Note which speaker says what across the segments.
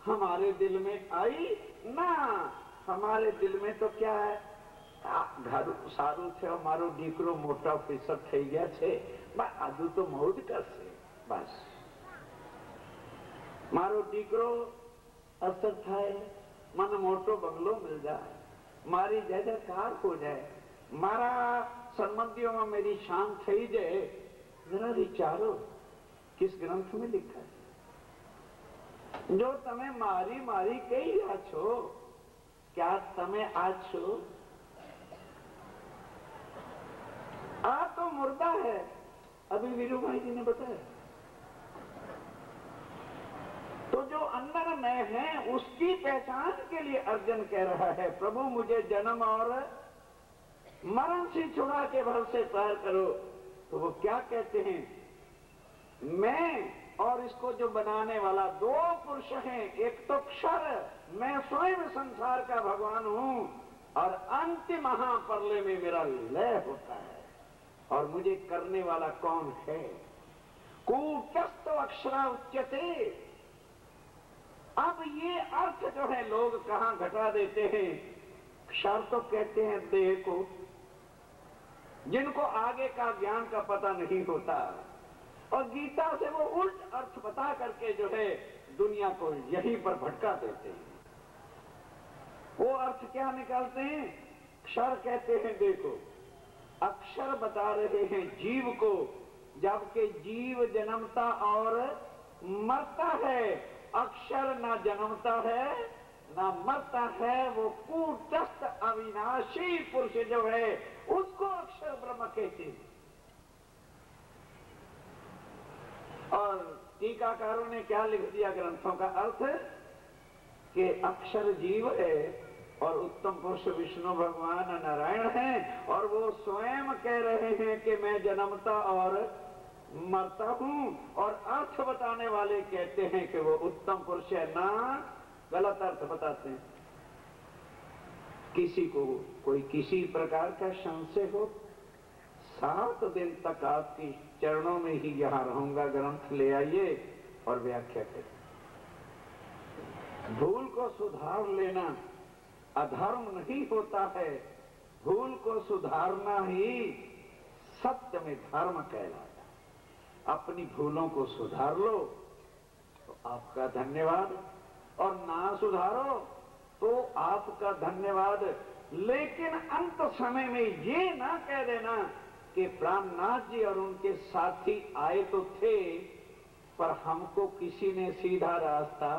Speaker 1: हमारे दिल में आई ना। हमारे दिल में तो क्या है, घर सारू थे, मारो दीकरो मोटा ऑफिसर થઈ ગયા છે, આજુ તો મौज કરશે બસ। મારો દીકરો અસર થાય, મને મોટો બંગલો मिल जाए, મારી જયકાર हो जाए, મારા સંબંધીઓમાં मेरी शान થઈ जाए। जरा विचारो किस ग्रंथ में लिखा है? जो તમે મારી મારી કહી રહ્યા છો, क्या તમે આ છો? आ तो मुर्दा है, अभी वीरू भाई जी ने बताया। तो जो अंदर में है उसकी पहचान के लिए अर्जुन कह रहा है, प्रभु मुझे जन्म और मरण से छुड़ा के भव से पार करो। तो वो क्या कहते हैं, मैं और इसको जो बनाने वाला दो पुरुष हैं, एक तो क्षर, मैं स्वयं संसार का भगवान हूं, और अंतिम महाप्रलय में मेरा लय होता है। और मुझे करने वाला कौन है? कूटस्थ अक्षरा उच्यते। अब ये अर्थ जो है लोग कहां घटा देते हैं। क्षर तो कहते हैं देह को, जिनको आगे का ज्ञान का पता नहीं होता, और गीता से वो उल्ट अर्थ बता करके जो है दुनिया को यहीं पर भटका देते हैं। वो अर्थ क्या निकालते हैं? क्षर कहते हैं देखो, अक्षर बता रहे हैं जीव को, जबकि जीव जन्मता और मरता है, अक्षर ना जन्मता है ना मरता है। वो कूटस्थ अविनाशी पुरुष जो है उसको अक्षर ब्रह्म कहते हैं। और टीकाकारों ने क्या लिख दिया ग्रंथों का अर्थ, कि अक्षर जीव है और उत्तम पुरुष विष्णु भगवान नारायण हैं, और वो स्वयं कह रहे हैं कि मैं जन्मता और मरता हूं, और अर्थ बताने वाले कहते हैं कि वो उत्तम पुरुष है ना। गलत अर्थ बताते हैं। किसी को कोई किसी प्रकार का संशय हो, 7 दिन तक आपकी चरणों में ही यहां रहूंगा, ग्रंथ ले आइए और व्याख्या करिए। भूल को सुधार लेना अधर्म नहीं होता है, भूल को सुधारना ही सत्य में धर्म कहलाता। अपनी भूलों को सुधार लो तो आपका धन्यवाद, और ना सुधारो तो आपका धन्यवाद। लेकिन अंत समय में ये ना कह देना कि प्राणनाथ जी और उनके साथी आए तो थे, पर हमको किसी ने सीधा रास्ता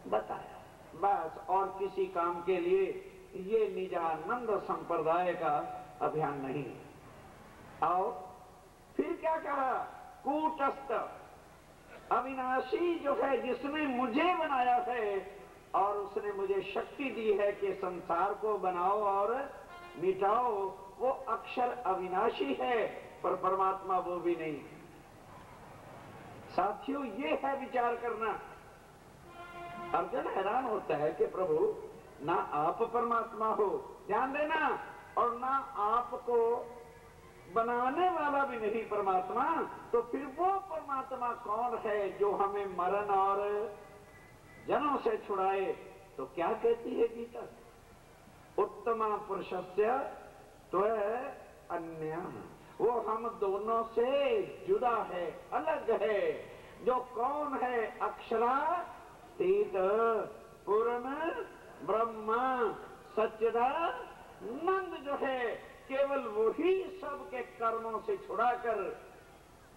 Speaker 1: बताया, बस। और किसी काम के लिए ये निजानंद संप्रदाय का अभियान नहीं। आओ फिर क्या कहा, कूटस्थ अविनाशी जो है, जिसने मुझे बनाया है और उसने मुझे शक्ति दी है कि संसार को बनाओ और मिटाओ, वो अक्षर अविनाशी है, पर परमात्मा वो भी नहीं। साथियों, ये है विचार करना। अर्जुन हैरान होता है कि प्रभु ना आप परमात्मा हो, ध्यान देना, और ना आपको बनाने वाला भी नहीं परमात्मा, तो फिर वो परमात्मा कौन है जो हमें मरण और जन्म से छुड़ाए? तो क्या कहती है गीता, उत्तम पुरुषस्य तो अन्य, वो हम दोनों से जुदा है, अलग है। जो कौन है? अक्षरातीत पूर्ण ब्रह्म सच्चिदानंद जो है, केवल वही सबके कर्मों से छुड़ाकर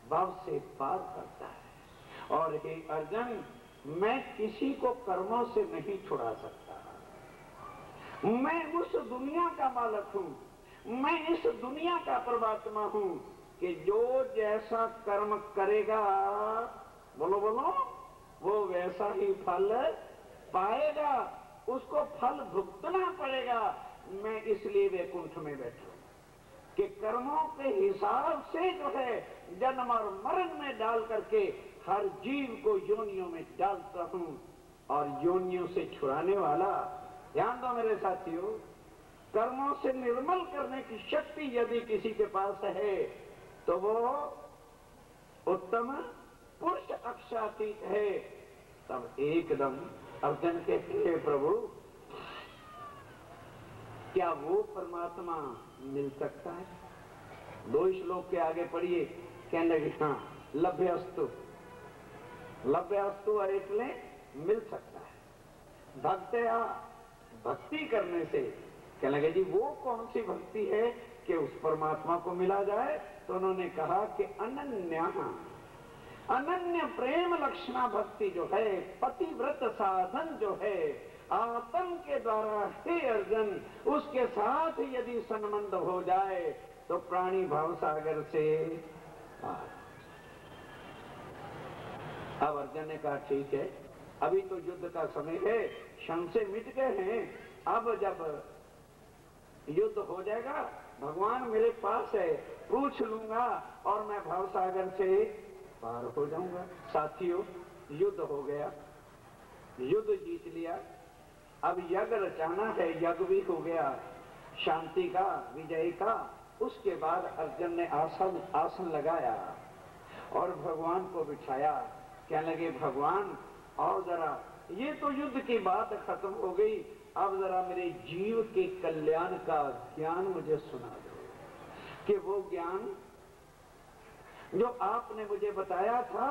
Speaker 1: भव से पार करता है। और हे अर्जुन, मैं किसी को कर्मों से नहीं छुड़ा सकता। मैं उस दुनिया का मालिक हूं, मैं इस दुनिया का परमात्मा हूं कि जो जैसा कर्म करेगा, बोलो बोलो, वो वैसा ही फल पाएगा, उसको फल भुगतना पड़ेगा। मैं इसलिए वैकुंठ में बैठा कि कर्मों के हिसाब से जो है जन्म और मरण में डाल करके हर जीव को योनियों में डालता हूं, और योनियों से छुड़ाने वाला, ध्यान दो मेरे साथियों, कर्मों से निर्मल करने की शक्ति यदि किसी के पास है तो वो उत्तम पुरुष अक्षरातीत है। तब एकदम अर्जुन कहते हे प्रभु, क्या वो परमात्मा मिल सकता है? 2 श्लोक के आगे पढ़िए, कहने लगे हाँ, लभ्यस्तु एटले मिल सकता है। भक्तया, भक्ति करने से। कहने लगे जी वो कौन सी भक्ति है कि उस परमात्मा को मिला जाए? तो उन्होंने कहा कि अनन्य प्रेम लक्षणा भक्ति जो है, पतिव्रत साधन जो है, आत्म के द्वारा, हे अर्जुन, उसके साथ यदि संबंध हो जाए तो प्राणी भाव सागर से पार। अब अर्जुन ने कहा ठीक है, अभी तो युद्ध का समय है, संशय मिट गए हैं, अब जब युद्ध हो जाएगा भगवान मेरे पास है, पूछ लूंगा और मैं भाव सागर से पार हो जाऊंगा। साथियों, युद्ध हो गया, युद्ध जीत लिया, अब यज्ञ रचाना है, यज्ञ भी हो गया, शांति का, विजय का। उसके बाद अर्जुन ने आसन लगाया और भगवान को बिठाया। कहने लगे भगवान और जरा, ये तो युद्ध की बात खत्म हो गई, अब जरा मेरे जीव के कल्याण का ज्ञान मुझे सुना दो, कि वो ज्ञान जो आपने मुझे बताया था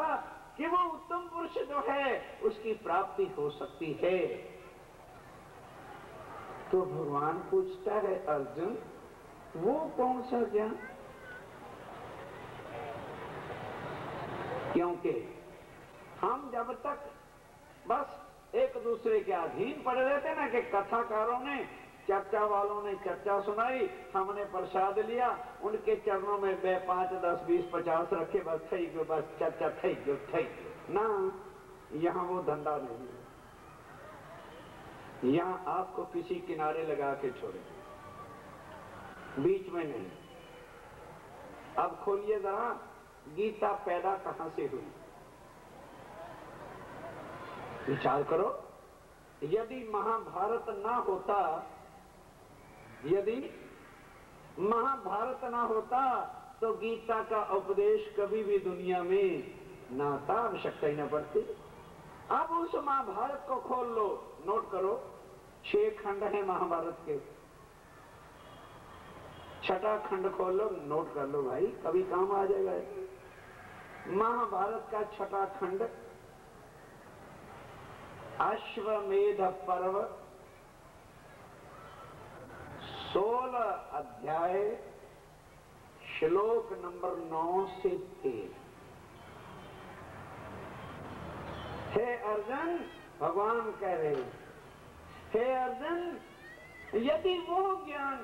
Speaker 1: कि वो उत्तम पुरुष जो है उसकी प्राप्ति हो सकती है। तो भगवान पूछता है अर्जुन, वो कौन सा ज्ञान? क्योंकि हम जब तक बस एक दूसरे के अधीन पड़े रहते ना, कि कथाकारों ने, चर्चा वालों ने चर्चा सुनाई, हमने प्रसाद लिया, उनके चरणों में 5, 10, 20, 50 रखे, बस थई गयो, बस चर्चा थई गयो ना। यहाँ वो धंधा नहीं है। यहाँ आपको किसी किनारे लगा के छोड़े, बीच में नहीं। अब खोलिए जरा, गीता पैदा कहां से हुई? विचार करो, यदि महाभारत ना होता, यदि महाभारत ना होता तो गीता का उपदेश कभी भी दुनिया में ना था, आवश्यकता ही ना पड़ती। अब उस महाभारत को खोल लो, नोट करो, 6 खंड है महाभारत के, 6ठा खंड खोल लो, नोट कर लो भाई, कभी काम आ जाएगा। महाभारत का 6ठा खंड, अश्वमेध पर्व, 16 अध्याय, श्लोक नंबर 9 से 13। हे अर्जुन, भगवान कह रहे, हे अर्जुन, यदि वो ज्ञान,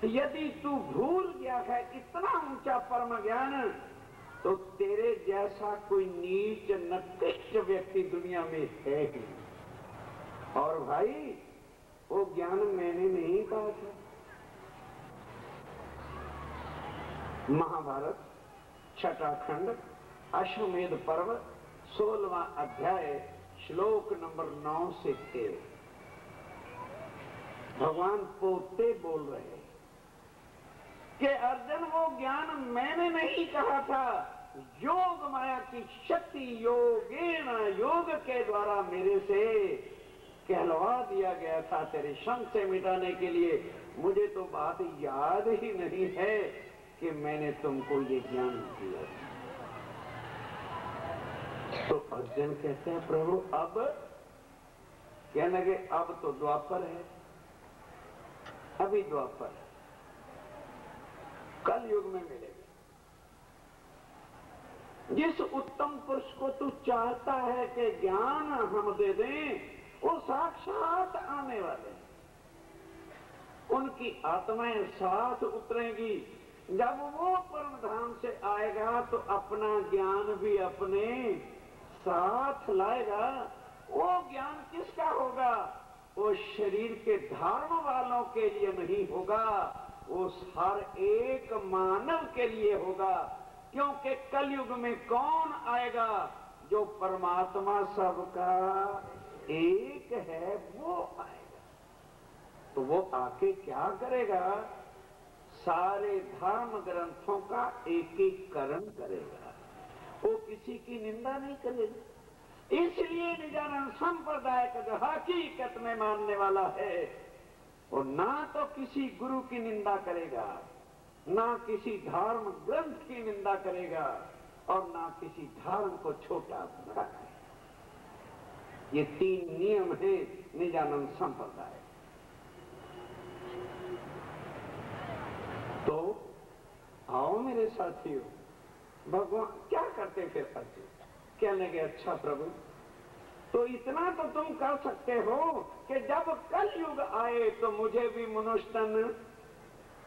Speaker 1: यदि तू भूल गया है इतना ऊंचा परम ज्ञान, तो तेरे जैसा कोई नीच निकृष्ट व्यक्ति दुनिया में है ही। और भाई वो ज्ञान मैंने नहीं कहा था। महाभारत 6ठा खंड, अश्वमेध पर्व, 16वां अध्याय, श्लोक नंबर 9 से 13। भगवान पोते बोल रहे हैं कि अर्जुन वो ज्ञान मैंने नहीं कहा था, योग माया की शक्ति योगेन, योग के द्वारा मेरे से कहलवा दिया गया था तेरे संशय मिटाने के लिए। मुझे तो बात याद ही नहीं है कि मैंने तुमको ये ज्ञान दिया। तो अर्जुन कहते हैं प्रभु अब, कहने लगे अब तो द्वापर है, अभी द्वापर है, कल युग में मिलेगा। जिस उत्तम पुरुष को तू चाहता है कि ज्ञान हम दे दें, वो साक्षात आने वाले, उनकी आत्माएं साथ उतरेंगी। जब वो परम धाम से आएगा तो अपना ज्ञान भी अपने साथ लाएगा। वो ज्ञान किसका होगा? वो शरीर के धर्म वालों के लिए नहीं होगा, वो हर एक मानव के लिए होगा। क्योंकि कलयुग में कौन आएगा? जो परमात्मा सबका एक है वो आएगा। तो वो आके क्या करेगा? सारे धर्म ग्रंथों का एकीकरण करेगा। वो किसी की निंदा नहीं करेगा, इसलिए निजानंद संप्रदाय का जो हकीकत में मानने वाला है वो ना तो किसी गुरु की निंदा करेगा, ना किसी धर्म ग्रंथ की निंदा करेगा और ना किसी धर्म को छोटा बड़ा करेगा। ये 3 नियम है निजानंद संप्रदाय। तो आओ मेरे साथियों, भगवान क्या करते फिर अर्जुन? कहने लगे अच्छा प्रभु, तो इतना तो तुम कर सकते हो कि जब कल युग आए तो मुझे भी मनुष्य तन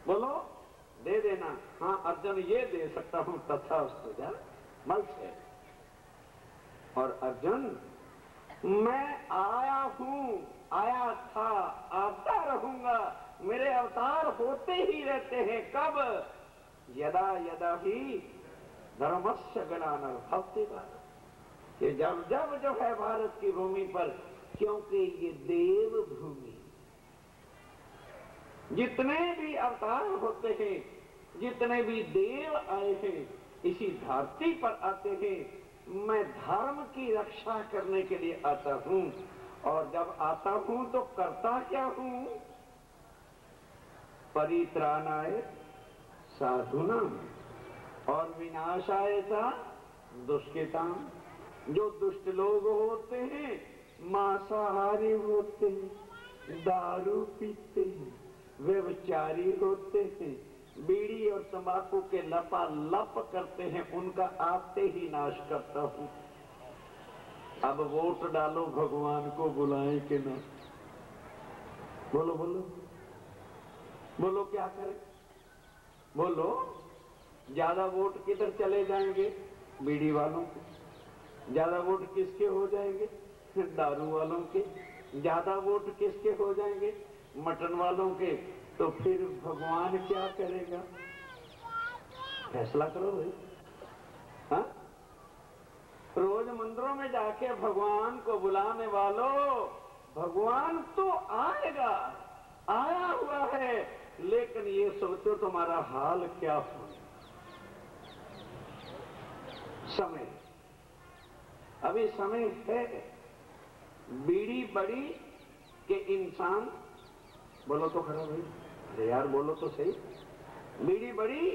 Speaker 1: बोलो दे देना। हाँ अर्जुन ये दे सकता हूं, तथास्तु जा मल से। और अर्जुन मैं आया हूं, आया था, आता रहूंगा, मेरे अवतार होते ही रहते हैं। कब? यदा यदा ही धर्मस्य गणानर्भवति भारत, कि जब जब जो है भारत की भूमि पर, क्योंकि ये देव भूमि, जितने भी अवतार होते हैं, जितने भी देव आए हैं, इसी धरती पर आते हैं। मैं धर्म की रक्षा करने के लिए आता हूं, और जब आता हूं तो करता क्या हूं? परित्राणाय साधूनाम और विनाशाय सा दुष्कृताम। जो दुष्ट लोग होते हैं, मांसाहारी होते हैं, दारू पीते हैं, व्यभिचारी होते हैं, बीड़ी और तंबाकू के लपालप करते हैं, उनका आते ही नाश करता हूं। अब वोट डालो, भगवान को बुलाएं कि ना? बोलो बोलो बोलो, क्या करें? बोलो, ज्यादा वोट किधर चले जाएंगे? बीड़ी वालों के। ज्यादा वोट किसके हो जाएंगे? दारू वालों के। ज्यादा वोट किसके हो जाएंगे? मटन वालों के। तो फिर भगवान क्या करेगा? फैसला करो भाई। हाँ, रोज मंदिरों में जाके भगवान को बुलाने वालों, भगवान तो आएगा, आया हुआ है, लेकिन ये सोचो तुम्हारा हाल क्या हो। समय, अभी समय है। बीड़ी बड़ी के इंसान, बोलो तो खरा भाई, अरे यार बोलो तो सही। बीड़ी बड़ी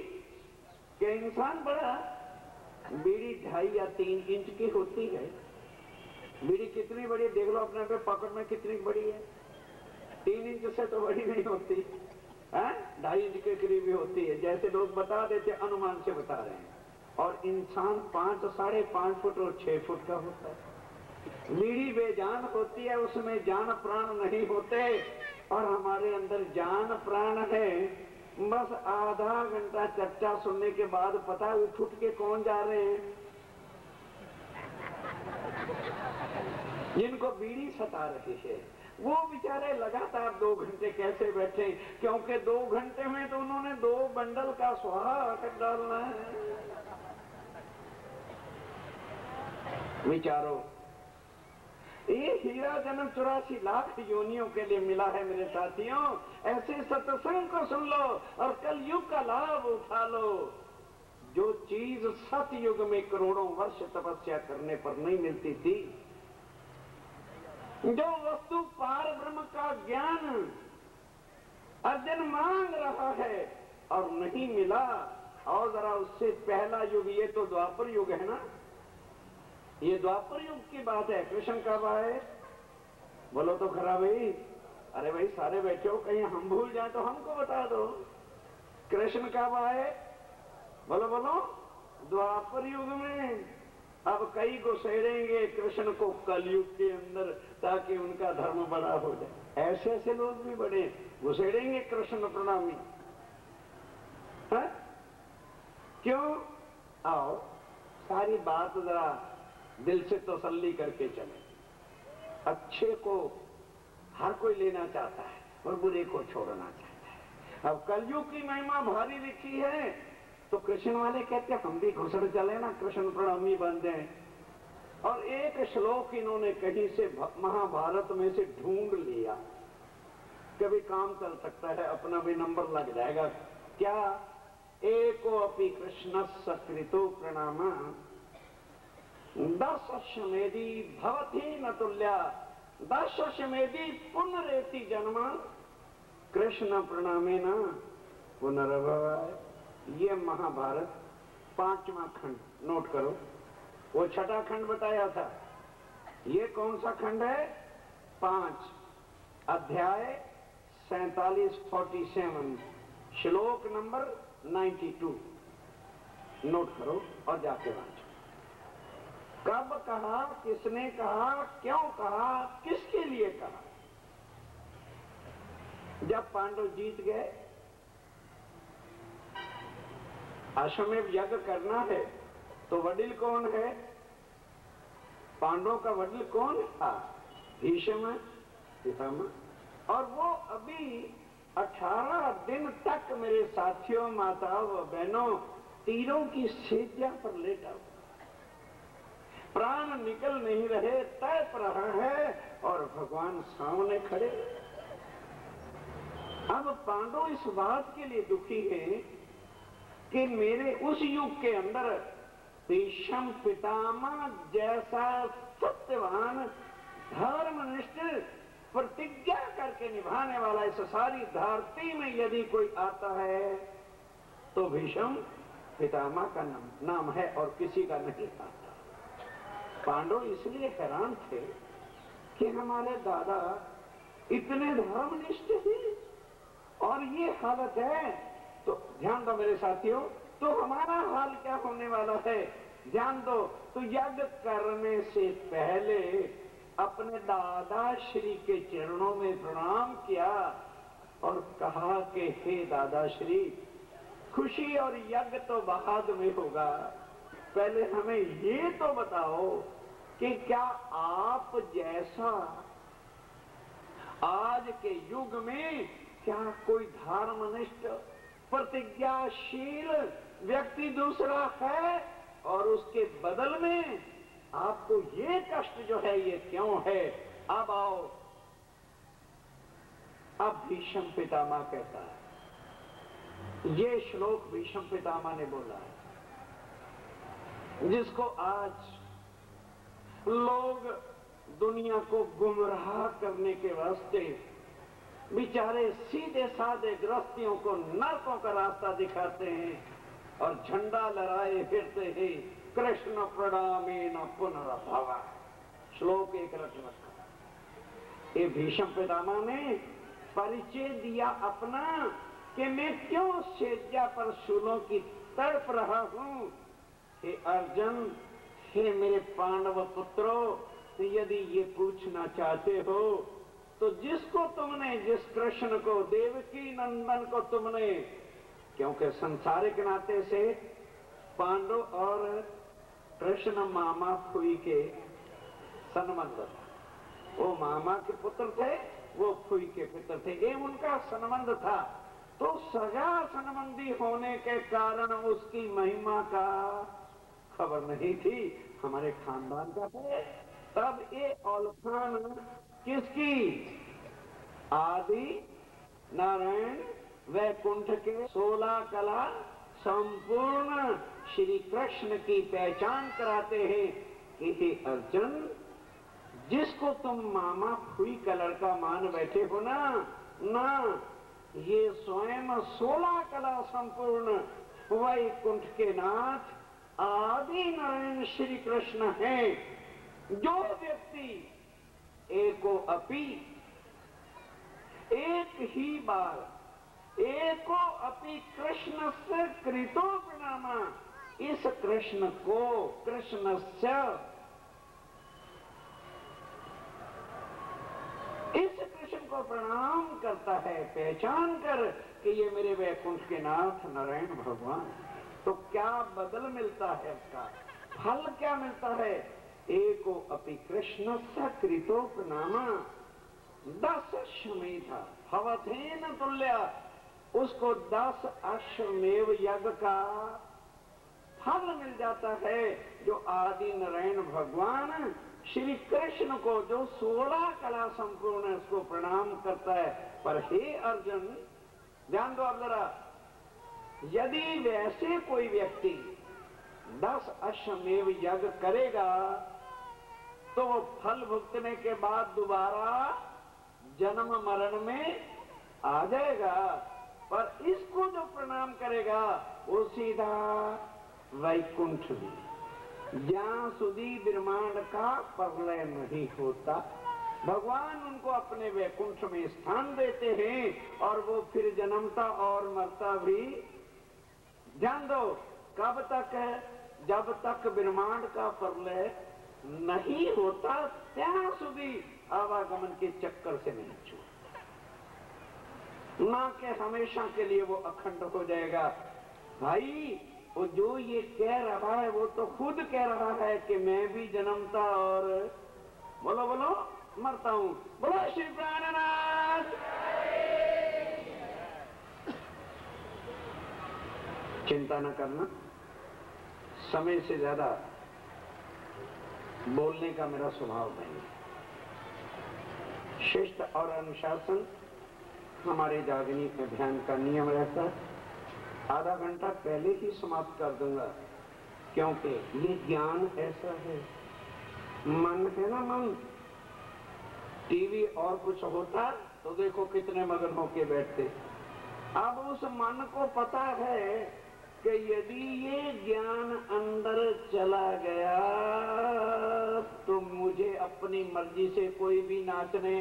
Speaker 1: के इंसान बड़ा। बीड़ी 2.5 या 3 इंच की होती है। बीड़ी कितनी बड़ी देख लो अपने पे, पकड़ में कितनी बड़ी है। 3 इंच से तो बड़ी नहीं होती, 2.5 इंच के करीब ही होती है, जैसे लोग बता देते, अनुमान से बता रहे हैं। और इंसान 5, 5.5 फुट और 6 फुट का होता है। बीड़ी बेजान होती है, उसमें जान प्राण नहीं होते, और हमारे अंदर जान प्राण है। बस आधा घंटा चर्चा सुनने के बाद पता उठ के कौन जा रहे हैं? जिनको बीड़ी सता रही है, वो बेचारे लगातार 2 घंटे कैसे बैठे? क्योंकि 2 घंटे में तो उन्होंने 2 बंडल का स्वाहा कर डालना है। विचारो, ये हीरा जन्म 84 लाख योनियों के लिए मिला है मेरे साथियों। ऐसे सत्संग को सुन लो और कल युग का लाभ उठा लो। जो चीज सतयुग में करोड़ों वर्ष तपस्या करने पर नहीं मिलती थी, जो वस्तु पार ब्रह्म का ज्ञान अर्जुन मांग रहा है और नहीं मिला, और जरा उससे पहला युग, ये तो द्वापर युग है ना, ये द्वापर युग की बात है। कृष्ण कब आए? बोलो तो खरा भाई। अरे भाई सारे बैठे हो, कहीं हम भूल जाए तो हमको बता दो। कृष्ण कब आए? बोलो बोलो। द्वापर युग में। अब कई को सहेड़ेंगे कृष्ण को कलयुग के अंदर, ताकि उनका धर्म बड़ा हो जाए। ऐसे ऐसे लोग भी बड़े घुसेड़ेंगे कृष्ण प्रणामी। क्यों? आओ सारी बात जरा दिल से तसल्ली करके चले। अच्छे को हर कोई लेना चाहता है और बुरे को छोड़ना चाहता है। अब कलयुग की महिमा भारी लिखी है, तो कृष्ण वाले कहते हैं हम भी घुसड़ चले ना, कृष्ण प्रणामी बन जाए। और एक श्लोक इन्होंने कहीं से महाभारत में से ढूंढ लिया, कभी काम चल सकता है, अपना भी नंबर लग जाएगा। क्या? एको अपि कृष्ण सकृतो प्रणाम दशश्वमेधी भवति न तुल्या, दशश्वमेधी पुनरेति जन्म, कृष्ण प्रणामे न पुनर्भवाय। ये महाभारत 5वां खंड नोट करो। वो छठा खंड बताया था, ये कौन सा खंड है? 5, अध्याय 47 श्लोक नंबर 92 नोट करो और जाके वांचो। कब कहा, किसने कहा, क्यों कहा, किसके लिए कहा? जब पांडव जीत गए, अश्वमेध यज्ञ करना है, तो वडिल कौन है? पांडवों का वडिल कौन था? भीष्म पितामह। और वो अभी 18 दिन तक मेरे साथियों, माताओं व बहनों, तीरों की सेजा पर लेटा हुआ, प्राण निकल नहीं रहे, तड़प रहा है, और भगवान सामने खड़े। अब पांडव इस बात के लिए दुखी हैं कि मेरे उस युग के अंदर भीष्म पितामह जैसा सत्यवान, धर्मनिष्ठ, प्रतिज्ञा करके निभाने वाला इस सारी धरती में यदि कोई आता है तो भीष्म पितामह का नाम है, और किसी का नहीं आता। पांडव इसलिए हैरान थे कि हमारे दादा इतने धर्मनिष्ठ हैं और ये हालत है। तो ध्यान दो मेरे साथियों, तो हमारा हाल क्या होने वाला है ध्यान दो। तो यज्ञ करने से पहले अपने दादा श्री के चरणों में प्रणाम किया और कहा कि हे दादा श्री, खुशी और यज्ञ तो बाद में होगा, पहले हमें ये तो बताओ कि क्या आप जैसा आज के युग में क्या कोई धर्मनिष्ठ, प्रतिज्ञाशील व्यक्ति दूसरा है, और उसके बदल में आपको ये कष्ट जो है ये क्यों है? अब आओ। अब भीष्म पितामह कहता है, ये श्लोक भीष्म पितामह ने बोला है, जिसको आज लोग दुनिया को गुमराह करने के वास्ते बेचारे सीधे साधे गृहस्थियों को नरकों का रास्ता दिखाते हैं और झंडा लहराए फिरते हैं, कृष्ण प्रणामेन पुनर्भवाय। श्लोक एक रट रखा। ये भीष्म पितामह ने परिचय दिया अपना कि मैं क्यों सेज्जा पर शूलों की तड़प रहा हूं। हे अर्जुन, हे मेरे पांडव पुत्रों, यदि ये पूछना चाहते हो तो जिसको तुमने, जिस कृष्ण को, देवकी नंदन को तुमने, क्योंकि संसारिक नाते से पांडव और कृष्ण मामा फुई के संबंध था। वो मामा के पुत्र थे, वो फुई के पुत्र थे, ये उनका संबंध था। तो सगा संबंधी होने के कारण उसकी महिमा का खबर नहीं थी, हमारे खानदान का है। तब ये औलखान किसकी? आदि नारायण वैकुंठ के 16 कला संपूर्ण श्री कृष्ण की पहचान कराते हैं कि हे अर्जुन, जिसको तुम मामा फुई का लड़का मान बैठे हो ना, ये स्वयं 16 कला संपूर्ण वैकुंठ के नाथ आदि नारायण श्री कृष्ण हैं। जो व्यक्ति एको अपि, एक ही बार, एको अपि कृष्ण से कृतो प्रणामा, इस कृष्ण को, कृष्ण से, इस कृष्ण को प्रणाम करता है, पहचान कर कि ये मेरे वैकुंठ के नाथ नारायण भगवान। तो क्या बदल मिलता है, उसका फल क्या मिलता है? एको अपि कृष्ण स कृतो प्रणामा 10 अश्वमेध भवतेन तुल्या, उसको 10 अश्वमेव यज्ञ का फल मिल जाता है। जो आदि नारायण भगवान श्री कृष्ण को, जो 16 कला संपूर्ण है, उसको प्रणाम करता है। पर हे अर्जुन, ध्यान दो अब जरा, यदि वैसे कोई व्यक्ति 10 अश्वमेव यज्ञ करेगा तो वो फल भुगतने के बाद दोबारा जन्म मरण में आ जाएगा। पर इसको जो प्रणाम करेगा वो सीधा वैकुंठ में, जहां सुधी ब्रह्मांड का प्रलय नहीं होता, भगवान उनको अपने वैकुंठ में स्थान देते हैं और वो फिर जन्मता और मरता भी। ध्यान दो, कब तक है? जब तक ब्रह्मांड का प्रलय नहीं होता ત્યાં સુધી आवागमन के चक्कर से नहीं छूटता, ना के हमेशा के लिए वो अखंड हो जाएगा। भाई वो जो ये कह रहा है वो तो खुद कह रहा है कि मैं भी जन्मता और बोलो बोलो मरता हूं। बोलो श्री प्राणनाथ। चिंता न करना, समय से ज्यादा बोलने का मेरा स्वभाव नहीं है। शिष्ट और अनुशासन हमारे जागनी अभियान का नियम रहता है। आधा घंटा पहले ही समाप्त कर दूंगा, क्योंकि ये ज्ञान ऐसा है। मन है ना, मन टीवी और कुछ होता तो देखो कितने मगन होके बैठते। अब उस मन को पता है कि यदि ये ज्ञान अंदर चला गया तो मुझे अपनी मर्जी से कोई भी नाचने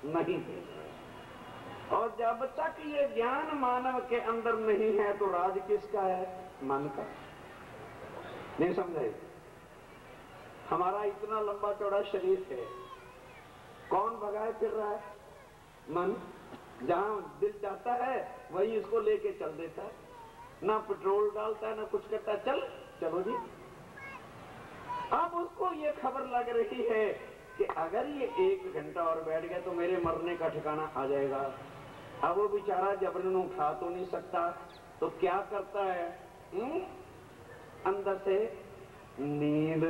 Speaker 1: नहीं देगा। और जब तक ये ज्ञान मानव के अंदर नहीं है तो राज किसका है? मन का। नहीं समझे? हमारा इतना लंबा चौड़ा शरीर है, कौन भगाए फिर रहा है? मन। जहां दिल चाहता है वही इसको लेके चल देता है, ना पेट्रोल डालता है ना कुछ करता, चल चलो जी। अब उसको ये खबर लग रही है कि अगर ये 1 घंटा और बैठ गया तो मेरे मरने का ठिकाना आ जाएगा। अब वो बेचारा जबरन उठा तो नहीं सकता, तो क्या करता है? अंदर से नींद,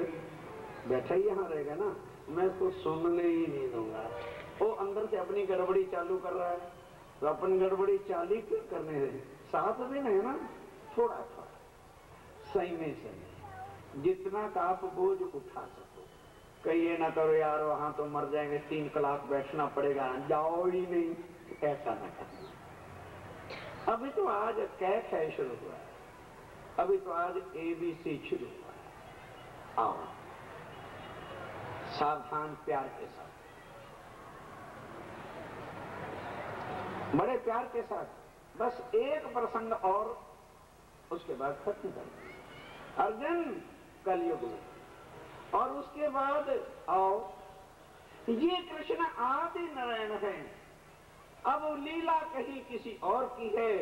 Speaker 1: बैठा ही यहां रहेगा ना, मैं इसको सुनने ही नहीं दूंगा। वो अंदर से अपनी गड़बड़ी चालू कर रहा है, तो अपन गड़बड़ी चालू क्यों करने दे? 7 दिन है ना, थोड़ा थोड़ा सही में सही, जितना का आप बोझ उठा सको। कहिए ना करो यार वहां तो मर जाएंगे, 3 कलाक बैठना पड़ेगा, जाओ ही नहीं, ऐसा ना करना। अभी तो आज कैफ है शुरू हुआ है, अभी तो आज ABC शुरू हुआ है। आओ सावधान, प्यार के साथ, बड़े प्यार के साथ, बस एक प्रसंग और उसके बाद खत्म कर। अर्जुन कलयुग में, और उसके बाद आओ, ये कृष्ण आदि नारायण है। अब लीला कहीं किसी और की है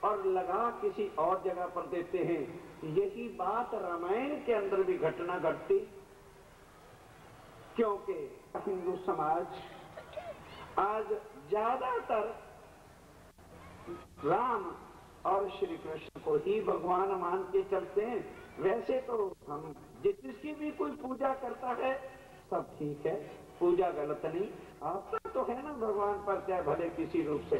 Speaker 1: और लगा किसी और जगह पर देते हैं। यही बात रामायण के अंदर भी घटना घटती, क्योंकि हिंदू समाज आज ज्यादातर राम और श्री कृष्ण को ही भगवान मान के चलते हैं। वैसे तो हम जिसकी भी कोई पूजा करता है सब ठीक है, पूजा गलत नहीं, आपका तो है ना भगवान पर, चाहे भले किसी रूप से।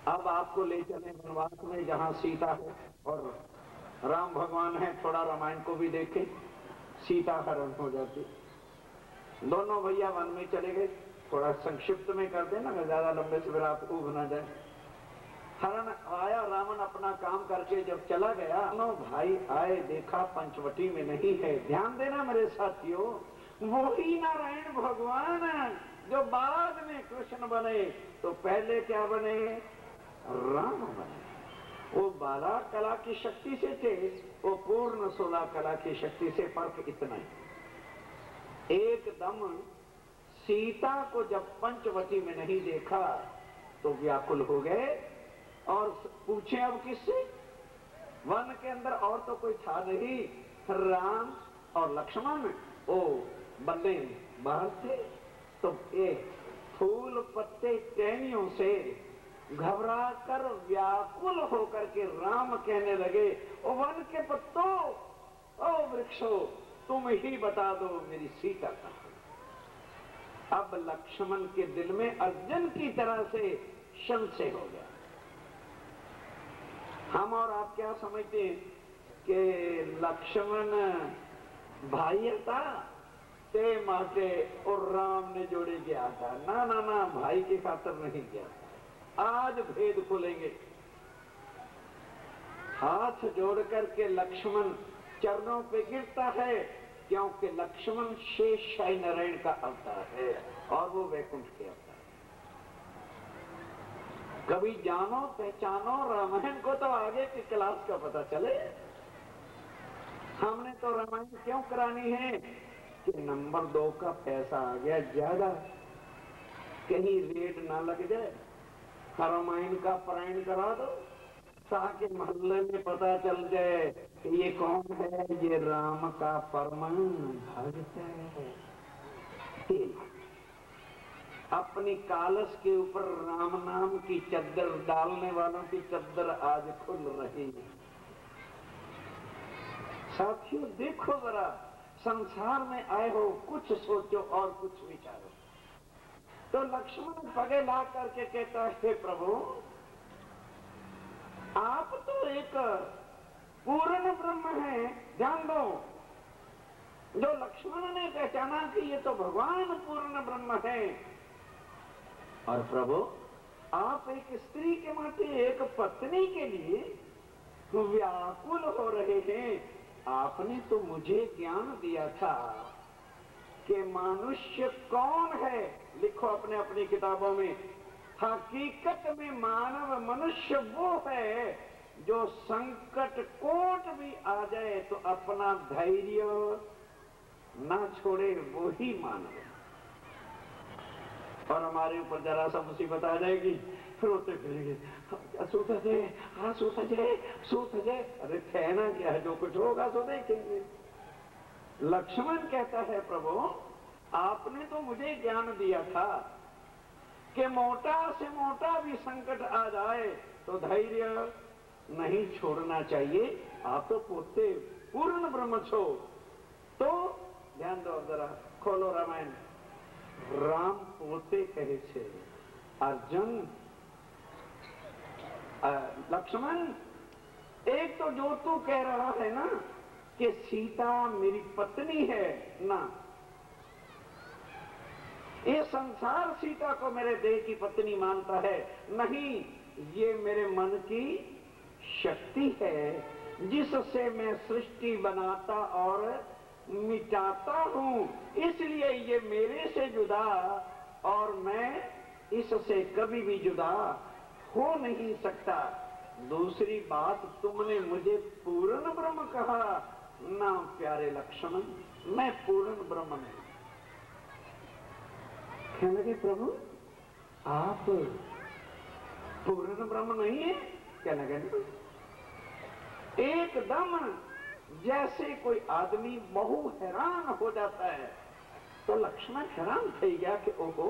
Speaker 1: अब आपको ले चले वनवास में जहाँ सीता है और राम भगवान है, थोड़ा रामायण को भी देखें, सीता हरण हो जाती, दोनों भैया वन में चले गए। थोड़ा संक्षिप्त में कर देना, ज्यादा लंबे से फिर आप उब ना जाए। हरण आया, रावण अपना काम करके जब चला गया, दोनों भाई आए, देखा पंचवटी में नहीं है। ध्यान देना मेरे साथियों, वही नारायण भगवान जो बाद में कृष्ण बने, तो पहले क्या बने? राम बने। वो 12 कला की शक्ति से थे, वो पूर्ण 16 कला की शक्ति से। फर्क इतना ही, एकदम सीता को जब पंचवटी में नहीं देखा तो व्याकुल हो गए और पूछे अब किससे? वन के अंदर और तो कोई था नहीं, राम और लक्ष्मण ओ बंदे बाहर थे। तो एक फूल पत्ते टहनियों से घबरा कर व्याकुल होकर के राम कहने लगे, ओ वन के पत्तों, ओ वृक्षों, तुम ही बता दो मेरी सीता कहाँ। अब लक्ष्मण के दिल में अर्जुन की तरह से संशय हो गया। हम और आप क्या समझते हैं कि लक्ष्मण भाई था ते माटे और राम ने जोड़े गया था। ना ना ना, भाई की खातर नहीं किया। आज भेद खोलेंगे। हाथ जोड़ करके लक्ष्मण चरणों पे गिरता है, क्योंकि लक्ष्मण शेष शाही नारायण का अवतार है और वो वैकुंठ के अवतार। कभी जानो पहचानो रामायण को तो आगे की क्लास का पता चले। हमने तो रामायण क्यों करानी है कि नंबर 2 का पैसा आ गया ज्यादा, कहीं रेट ना लग जाए। रामायण का पारायण करा दो ताकि मोहल्ले में पता चल जाए कि ये कौन है, ये राम का परम भक्त है। अपनी कालस के ऊपर राम नाम की चद्दर डालने वालों की चद्दर आज खुल रही है। साथियों देखो जरा, संसार में आए हो, कुछ सोचो और कुछ विचारो। तो लक्ष्मण पगे ला करके कहता है, हे प्रभु आप तो एक पूर्ण ब्रह्म है। ध्यान दो, जो लक्ष्मण ने पहचाना कि ये तो भगवान पूर्ण ब्रह्म है। और प्रभु आप एक स्त्री के माथे, एक पत्नी के लिए व्याकुल हो रहे हैं। आपने तो मुझे ज्ञान दिया था कि मनुष्य कौन है। लिखो अपने अपनी किताबों में, हकीकत में मानव मनुष्य वो है जो संकट कोट भी आ जाए तो अपना धैर्य ना छोड़े, वो ही मानव है। और हमारे ऊपर जरा सा मुसीबत आ जाएगी, फिर रोते फिरेंगे, सूत जाए, हाँ सूत जाए, सूत जाए। अरे कहना क्या है, जो कुछ होगा तो देखेंगे। लक्ष्मण कहता है, प्रभु आपने तो मुझे ज्ञान दिया था कि मोटा से मोटा भी संकट आ जाए तो धैर्य नहीं छोड़ना चाहिए। आप तो पोते पूर्ण ब्रह्म छो। तो ध्यान दो जरा, खोलो रामायण। राम पोते कहे छे, अर्जुन लक्ष्मण एक तो जो तू कह रहा है ना कि सीता मेरी पत्नी है ना, ये संसार सीता को मेरे देह की पत्नी मानता है। नहीं, ये मेरे मन की शक्ति है जिससे मैं सृष्टि बनाता और मिटाता हूं। इसलिए ये मेरे से जुदा और मैं इससे कभी भी जुदा हो नहीं सकता। दूसरी बात, तुमने मुझे पूर्ण ब्रह्म कहा ना प्यारे लक्ष्मण, मैं पूर्ण ब्रह्म नहीं। कहने लगे, प्रभु आप पूर्ण ब्रह्म नहीं है। कहने लगे, एकदम जैसे कोई आदमी बहु हैरान हो जाता है। तो लक्ष्मण हैरान थे गया कि ओहो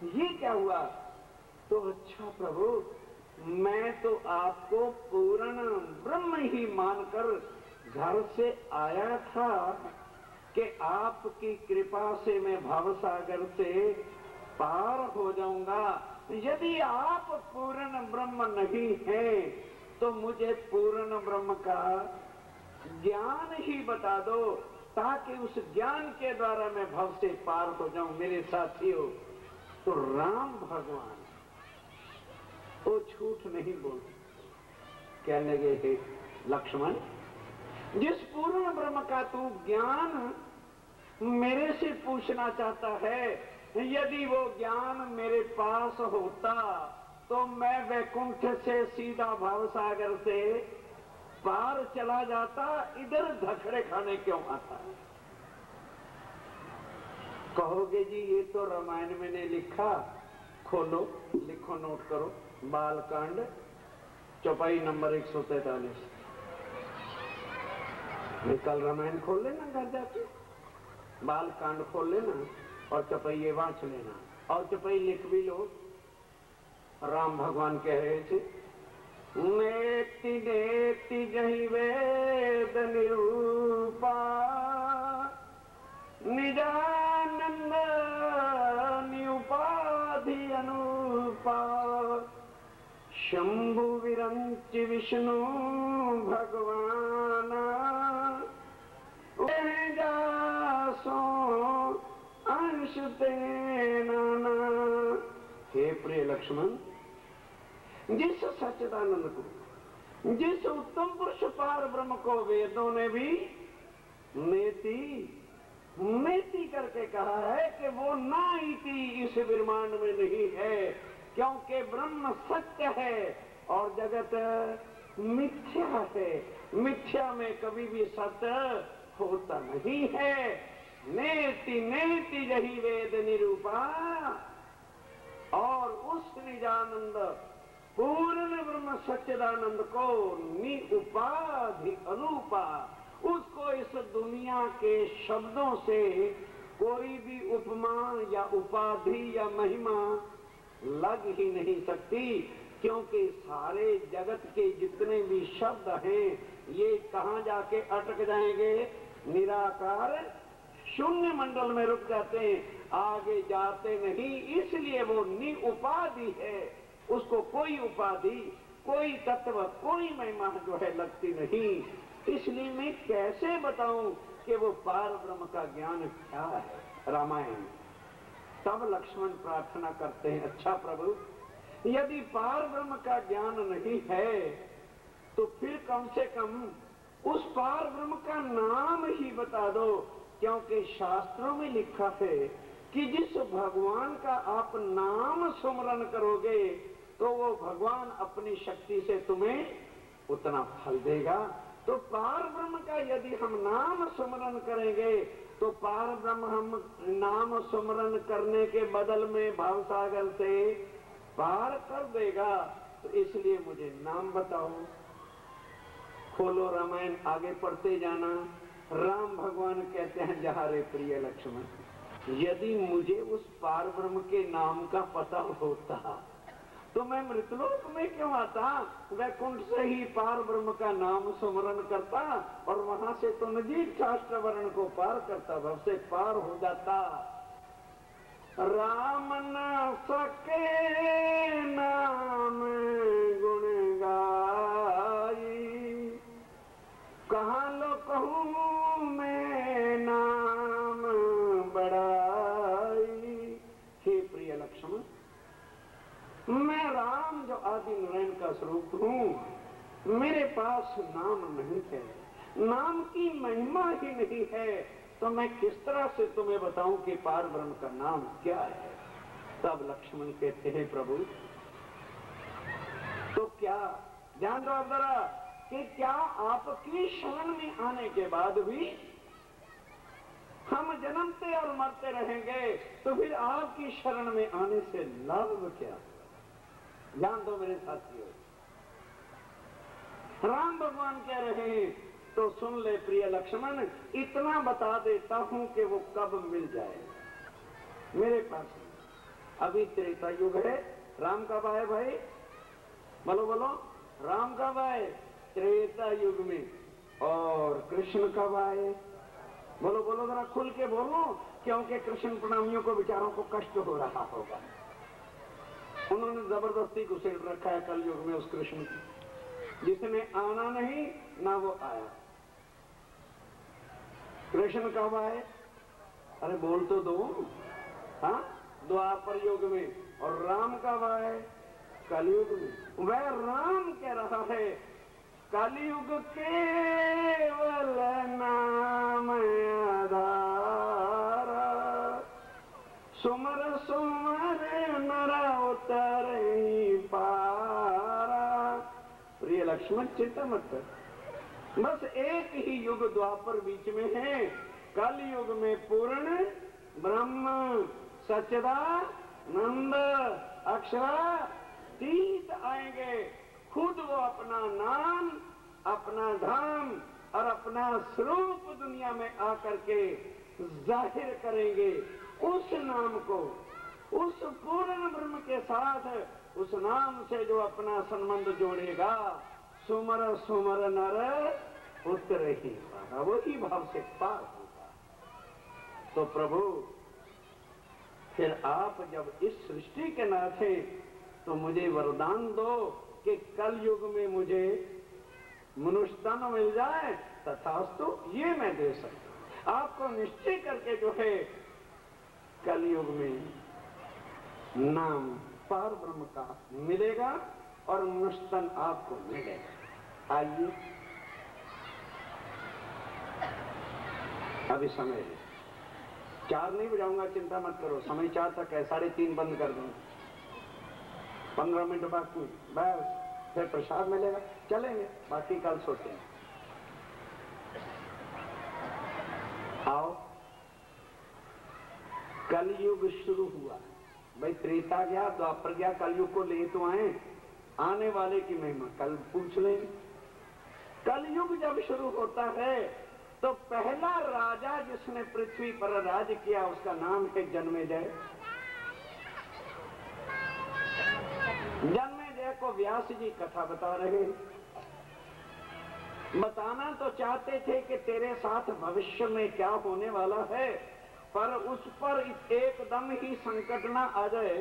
Speaker 1: ये क्या हुआ। तो अच्छा प्रभु, मैं तो आपको पूर्ण ब्रह्म ही मानकर घर से आया था कि आपकी कृपा से मैं भवसागर से पार हो जाऊंगा। यदि आप पूर्ण ब्रह्म नहीं हैं तो मुझे पूर्ण ब्रह्म का ज्ञान ही बता दो ताकि उस ज्ञान के द्वारा मैं भव से पार हो जाऊं। मेरे साथियों, तो राम भगवान वो झूठ नहीं बोलते। कहने लगे, हे लक्ष्मण, जिस पूर्ण ब्रह्म का तू ज्ञान मेरे से पूछना चाहता है, यदि वो ज्ञान मेरे पास होता तो मैं वैकुंठ से सीधा भवसागर से पार चला जाता, इधर धखड़े खाने क्यों आता। कहोगे जी ये तो रामायण में ने लिखा। खोलो, लिखो, नोट करो, बालकांड चौपाई नंबर 143। कल रामायण खोल लेना घर जाके, बालकांड खोल लेना और चौपाई वाँच लेना और चौपाई लिख भी लो। राम भगवान कह रहे थे, नेति नेति जहि वेद निरूपा निजानंद निउपाधि अनुपा शंभु विरंच विष्णु भगवान जासो अंश तेना। हे प्रिय लक्ष्मण, जिस सच्चिदानंद को, जिस उत्तम पुरुष पार ब्रह्म को वेदों ने भी नेति नेति करके कहा है कि वो ना इति इस ब्रह्मांड में नहीं है, क्योंकि ब्रह्म सत्य है और जगत मिथ्या है। मिथ्या में कभी भी सत्य होता नहीं है। नेति नेति जही वेद निरूपा, और उस निजानंद पूर्ण ब्रह्म सच्चिदानंद को निउपाधि अनुपा, उसको इस दुनिया के शब्दों से कोई भी उपमा या उपाधि या महिमा लग ही नहीं सकती, क्योंकि सारे जगत के जितने भी शब्द हैं ये कहाँ जाके अटक जाएंगे? निराकार शून्य मंडल में रुक जाते हैं, आगे जाते नहीं। इसलिए वो निउपाधि है, उसको कोई उपाधि, कोई तत्व, कोई महिमा जो है लगती नहीं। इसलिए मैं कैसे बताऊं कि वो पार ब्रह्म का ज्ञान क्या है? रामायण। तब लक्ष्मण प्रार्थना करते हैं, अच्छा प्रभु, यदि पार ब्रह्म का ज्ञान नहीं है तो फिर कम से कम उस पार ब्रह्म का नाम ही बता दो, क्योंकि शास्त्रों में लिखा है कि जिस भगवान का आप नाम सुमरन करोगे तो वो भगवान अपनी शक्ति से तुम्हें उतना फल देगा। तो पार ब्रह्म का यदि हम नाम सुमरन करेंगे तो पार ब्रह्म हम नाम सुमरन करने के बदल में भवसागर से पार कर देगा। तो इसलिए मुझे नाम बताओ। खोलो रामायण, आगे पढ़ते जाना। राम भगवान कहते हैं, जहाँ रे प्रिय लक्ष्मण, यदि मुझे उस पार ब्रह्म के नाम का पता होता तो मैं मृतलोक में क्यों आता? वैकुंठ से ही पार ब्रह्म का नाम सुमरन करता और वहां से तो नजीक शास्त्र वर्ण को पार करता, भव से पार हो जाता। राम न सके नाम गुण गाई, कहाँ लो कहूँ मैं नाम बड़ाई। हे प्रिय लक्ष्मण, मैं राम जो आदि नारायण का स्वरूप हूँ, मेरे पास नाम नहीं है, नाम की महिमा ही नहीं है, तो मैं किस तरह से तुम्हें बताऊं कि पार ब्रह्म का नाम क्या है? तब लक्ष्मण कहते हैं, प्रभु तो क्या, ध्यान दो जरा, कि क्या आपकी शरण में आने के बाद भी हम जन्मते और मरते रहेंगे, तो फिर आपकी शरण में आने से लाभ क्या? ध्यान दो मेरे साथियों, राम भगवान कह रहे हैं तो सुन ले प्रिय लक्ष्मण, इतना बता देता हूं कि वो कब मिल जाए मेरे पास। अभी त्रेता युग है, राम कब आए भाई? बोलो बोलो, राम कब आए? त्रेता युग में। और कृष्ण कब आए? बोलो बोलो, जरा खुल के बोलो, क्योंकि कृष्ण प्रणामियों को बेचारों को कष्ट हो रहा होगा। उन्होंने जबरदस्ती घुसेड़ रखा है कल युग में उस कृष्ण की, जिसने आना नहीं ना वो आया। कृष्ण कब आए? अरे बोल तो दो। हाँ, द्वापर युग में। और राम कब आए? कलयुग में। वह राम कह रहा है, कलयुग केवल नाम आधार, सुमर सुमर नर उतर पारा। प्रिय लक्ष्मण, चिंता मत कर, बस एक ही युग द्वापर बीच में है। कल युग में पूर्ण ब्रह्म सच्चिदानंद अक्षरातीत आएंगे। खुद वो अपना नाम, अपना धाम और अपना स्वरूप दुनिया में आकर के जाहिर करेंगे। उस नाम को, उस पूर्ण ब्रह्म के साथ, उस नाम से जो अपना संबंध जोड़ेगा, सुमर सुमर नर उतर ही पारा, वही भाव से पार होगा। तो प्रभु, फिर आप जब इस सृष्टि के नाथ हैं तो मुझे वरदान दो कि कल युग में मुझे मनुष्य तन मिल जाए तथास्तु, ये मैं दे सकता हूं। आपको निश्चय करके जो है कलयुग में नाम पार ब्रह्म का मिलेगा और मनुष्य तन आपको मिलेगा। आइए अभी समय है, 4 नहीं बजाऊंगा, चिंता मत करो, समय 4 तक है, 3:30 बंद कर दूंगा, 15 मिनट बाकी, बस फिर प्रसाद मिलेगा, चलेंगे, बाकी कल सोचेंगे। आओ, कलयुग शुरू हुआ भाई, त्रेता गया, द्वापर गया, कलयुग को ले तो आए, आने वाले की महिमा कल पूछ लेंगे। कलयुग जब शुरू होता है तो पहला राजा जिसने पृथ्वी पर राज किया उसका नाम है जन्मेजय। जन्मेजय को व्यास जी कथा बता रहे, बताना तो चाहते थे कि तेरे साथ भविष्य में क्या होने वाला है, पर उस पर एकदम ही संकट ना आ जाए,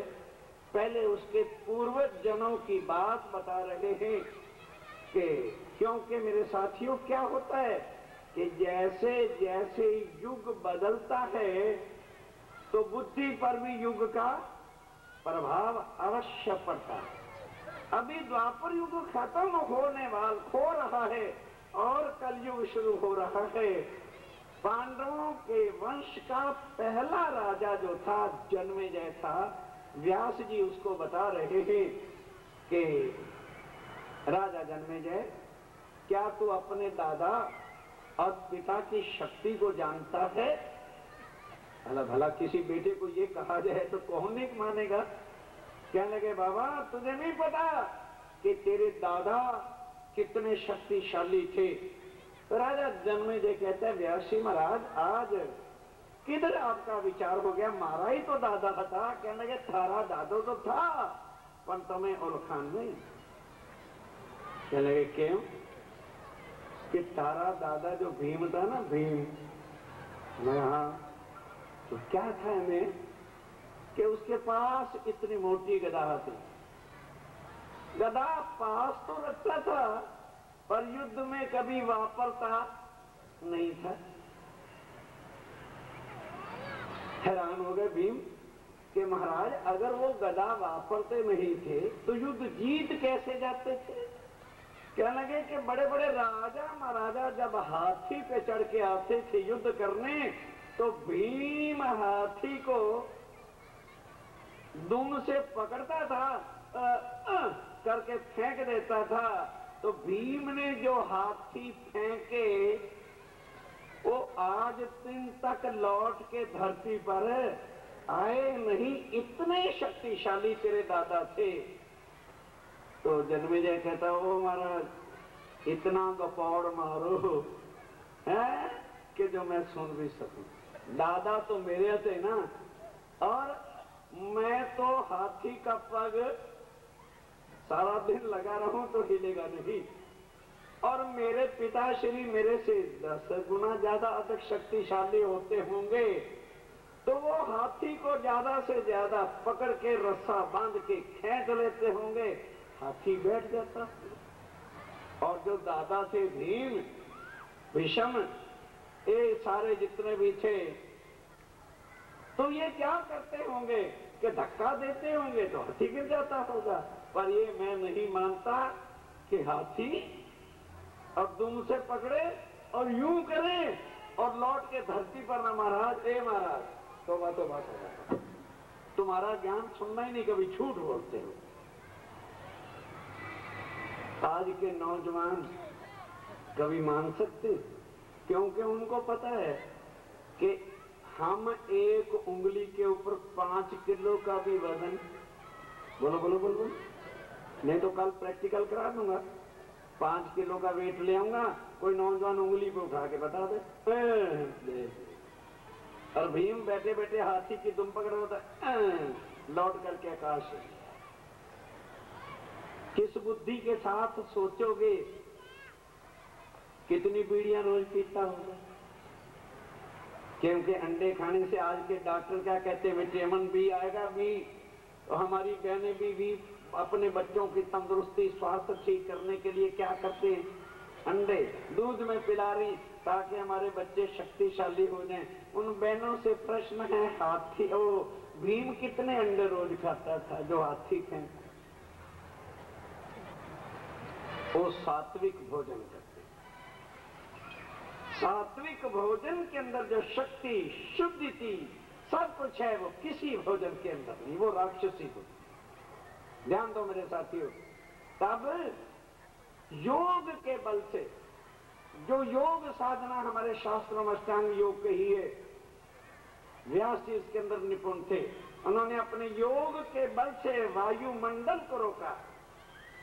Speaker 1: पहले उसके पूर्वज जनों की बात बता रहे हैं कि क्योंकि मेरे साथियों क्या होता है कि जैसे जैसे युग बदलता है तो बुद्धि पर भी युग का प्रभाव अवश्य पड़ता है। अभी द्वापर युग खत्म हो रहा है और कलयुग शुरू हो रहा है। पांडवों के वंश का पहला राजा जो था जन्मेजय था। व्यास जी उसको बता रहे हैं कि राजा जन्मेजय, क्या तू अपने दादा और पिता की शक्ति को जानता है? भला भला किसी बेटे को ये कहा जाए तो कौन नहीं मानेगा। कहने लगे बाबा तुझे नहीं पता कि तेरे दादा कितने शक्तिशाली थे। तो राजा जन्मेजय कहता है व्यास जी महाराज आज किधर आपका विचार हो गया, मारा ही तो दादा था। कहने लगे थारा दादो तो था पर तुम्हें उलखान नहीं। कहने लगे क्यों? कि तारा दादा जो भीम था ना, भीम, मैं हाँ, तो क्या था हमें कि उसके पास इतनी मोटी गदा थी। गदा पास तो रखता था पर युद्ध में कभी वापरता नहीं था। हैरान हो गए भीम कि महाराज अगर वो गदा वापरते नहीं थे तो युद्ध जीत कैसे जाते थे? कहने लगे कि बड़े बड़े राजा महाराजा जब हाथी पे चढ़ के आते थे युद्ध करने तो भीम हाथी को दुम से पकड़ता था, करके फेंक देता था। तो भीम ने जो हाथी फेंके वो आज दिन तक लौट के धरती पर आए नहीं, इतने शक्तिशाली तेरे दादा थे। तो जन्मेजय कहता ओ महाराज इतना गपौड़ मारो है कि जो मैं सुन भी सकूं। दादा तो मेरे थे ना, और मैं तो हाथी का पग सारा दिन लगा रहूं तो हिलेगा नहीं, और मेरे पिताश्री मेरे से 10 गुना ज्यादा अधिक शक्तिशाली होते होंगे तो वो हाथी को ज्यादा से ज्यादा पकड़ के रस्सा बांध के खींच लेते होंगे, हाथी बैठ जाता। और जो दादा थे भीम, भीष्म, ये सारे जितने भी थे तो ये क्या करते होंगे कि धक्का देते होंगे तो हाथी गिर जाता होगा। पर ये मैं नहीं मानता कि हाथी अब दुम से पकड़े और यूं करे और लौट के धरती पर ना महाराज, ए महाराज तोबा तोबा तोबा, तुम्हारा ज्ञान सुनना ही नहीं, कभी झूठ बोलते हो। आज के नौजवान कभी मान सकते, क्योंकि उनको पता है कि हम एक उंगली के ऊपर 5 किलो का भी वजन, बोलो बोलो बोलो बोलो, नहीं तो कल प्रैक्टिकल करा दूंगा, 5 किलो का वेट ले आऊंगा, कोई नौजवान उंगली पे उठा के बता दे। और भीम बैठे बैठे हाथी की दुम पकड़ होता लौट करके आकाश। किस बुद्धि के साथ सोचोगे कितनी बीड़ियां रोज पीता होगा? क्योंकि अंडे खाने से आज के डॉक्टर क्या कहते हैं, विटामिन बी आएगा, बी तो हमारी बहनें भी अपने बच्चों की तंदुरुस्ती स्वास्थ्य ठीक करने के लिए क्या करते हैं, अंडे दूध में पिला रही ताकि हमारे बच्चे शक्तिशाली हो जाएं। उन बहनों से प्रश्न है, हाथी ओ भीम कितने अंडे रोज खाता था जो हाथी थे? वो सात्विक भोजन करते। सात्विक भोजन के अंदर जो शक्ति शुद्धि थी सब कुछ है, वो किसी भोजन के अंदर नहीं, वो राक्षसी हो। ध्यान दो मेरे साथियों। तब योग के बल से, जो योग साधना हमारे शास्त्रों में अष्टांग योग कही है, व्यास जी इसके अंदर निपुण थे। उन्होंने अपने योग के बल से वायुमंडल को रोका।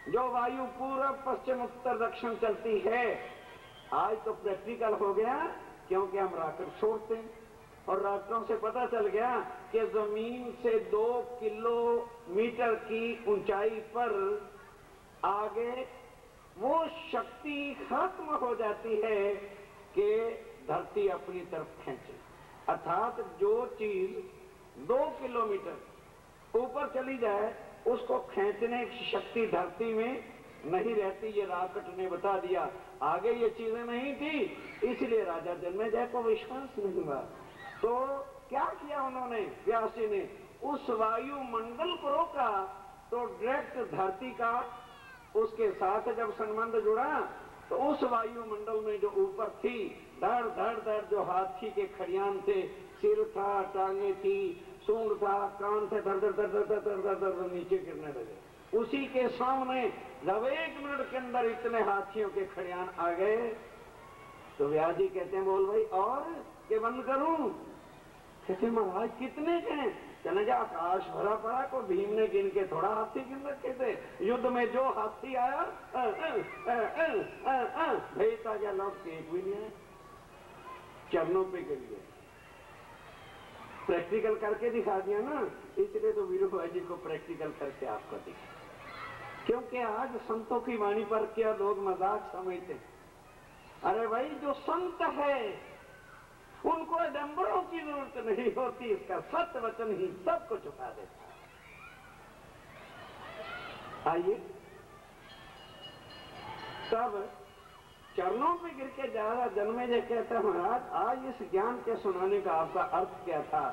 Speaker 1: जो वायु पूर्व पश्चिम उत्तर दक्षिण चलती है, आज तो प्रैक्टिकल हो गया क्योंकि हम रॉकेट छोड़ते हैं और रॉकेटों से पता चल गया कि जमीन से 2 किलोमीटर की ऊंचाई पर आगे वो शक्ति खत्म हो जाती है कि धरती अपनी तरफ खींचे। अर्थात जो चीज 2 किलोमीटर ऊपर चली जाए उसको खींचने की शक्ति धरती में नहीं रहती। ये रॉकेट ने बता दिया। आगे ये चीजें नहीं थी, इसलिए राजा जन्मेजय को विश्वास नहीं हुआ। तो क्या किया उन्होंने, व्यास जी ने उस वायुमंडल को रोका तो डायरेक्ट धरती का उसके साथ जब संबंध जुड़ा तो उस वायुमंडल में जो ऊपर थी धड़ धड़ धड़ जो हाथी के खड़ियान थे, सिर था, टांगे थी, सूंड था, कान थे, धड़ धड़ धड़ धड़ धड़ धड़ नीचे गिरने लगे। उसी के सामने जब 1 मिनट के अंदर इतने हाथियों के खड़ियान आ गए तो व्यास जी कहते हैं, बोल भाई और के बंद करूं? कहते महाराज कितने के? चले जा, आकाश भरा पड़ा, को भीम ने गिन के थोड़ा हाथी गिन रखे थे। युद्ध में जो हाथी आया भेजता गया, लौट के एक भी नहीं आया, चरणों पे गिर गए। प्रैक्टिकल करके दिखा दिया ना, इसलिए तो वीरू भाई जी को प्रैक्टिकल करके आपको दिखा। क्योंकि आज संतों की वाणी पर क्या लोग मजाक समझते। अरे भाई जो संत है उनको डंबरों की जरूरत नहीं होती, इसका सत्य वचन ही सबको चुका देता है। आइए, तब चरणों पे गिर के जा रहा जन्मेजय कहता है, महाराज आज इस ज्ञान के सुनाने का आपका अर्थ क्या था?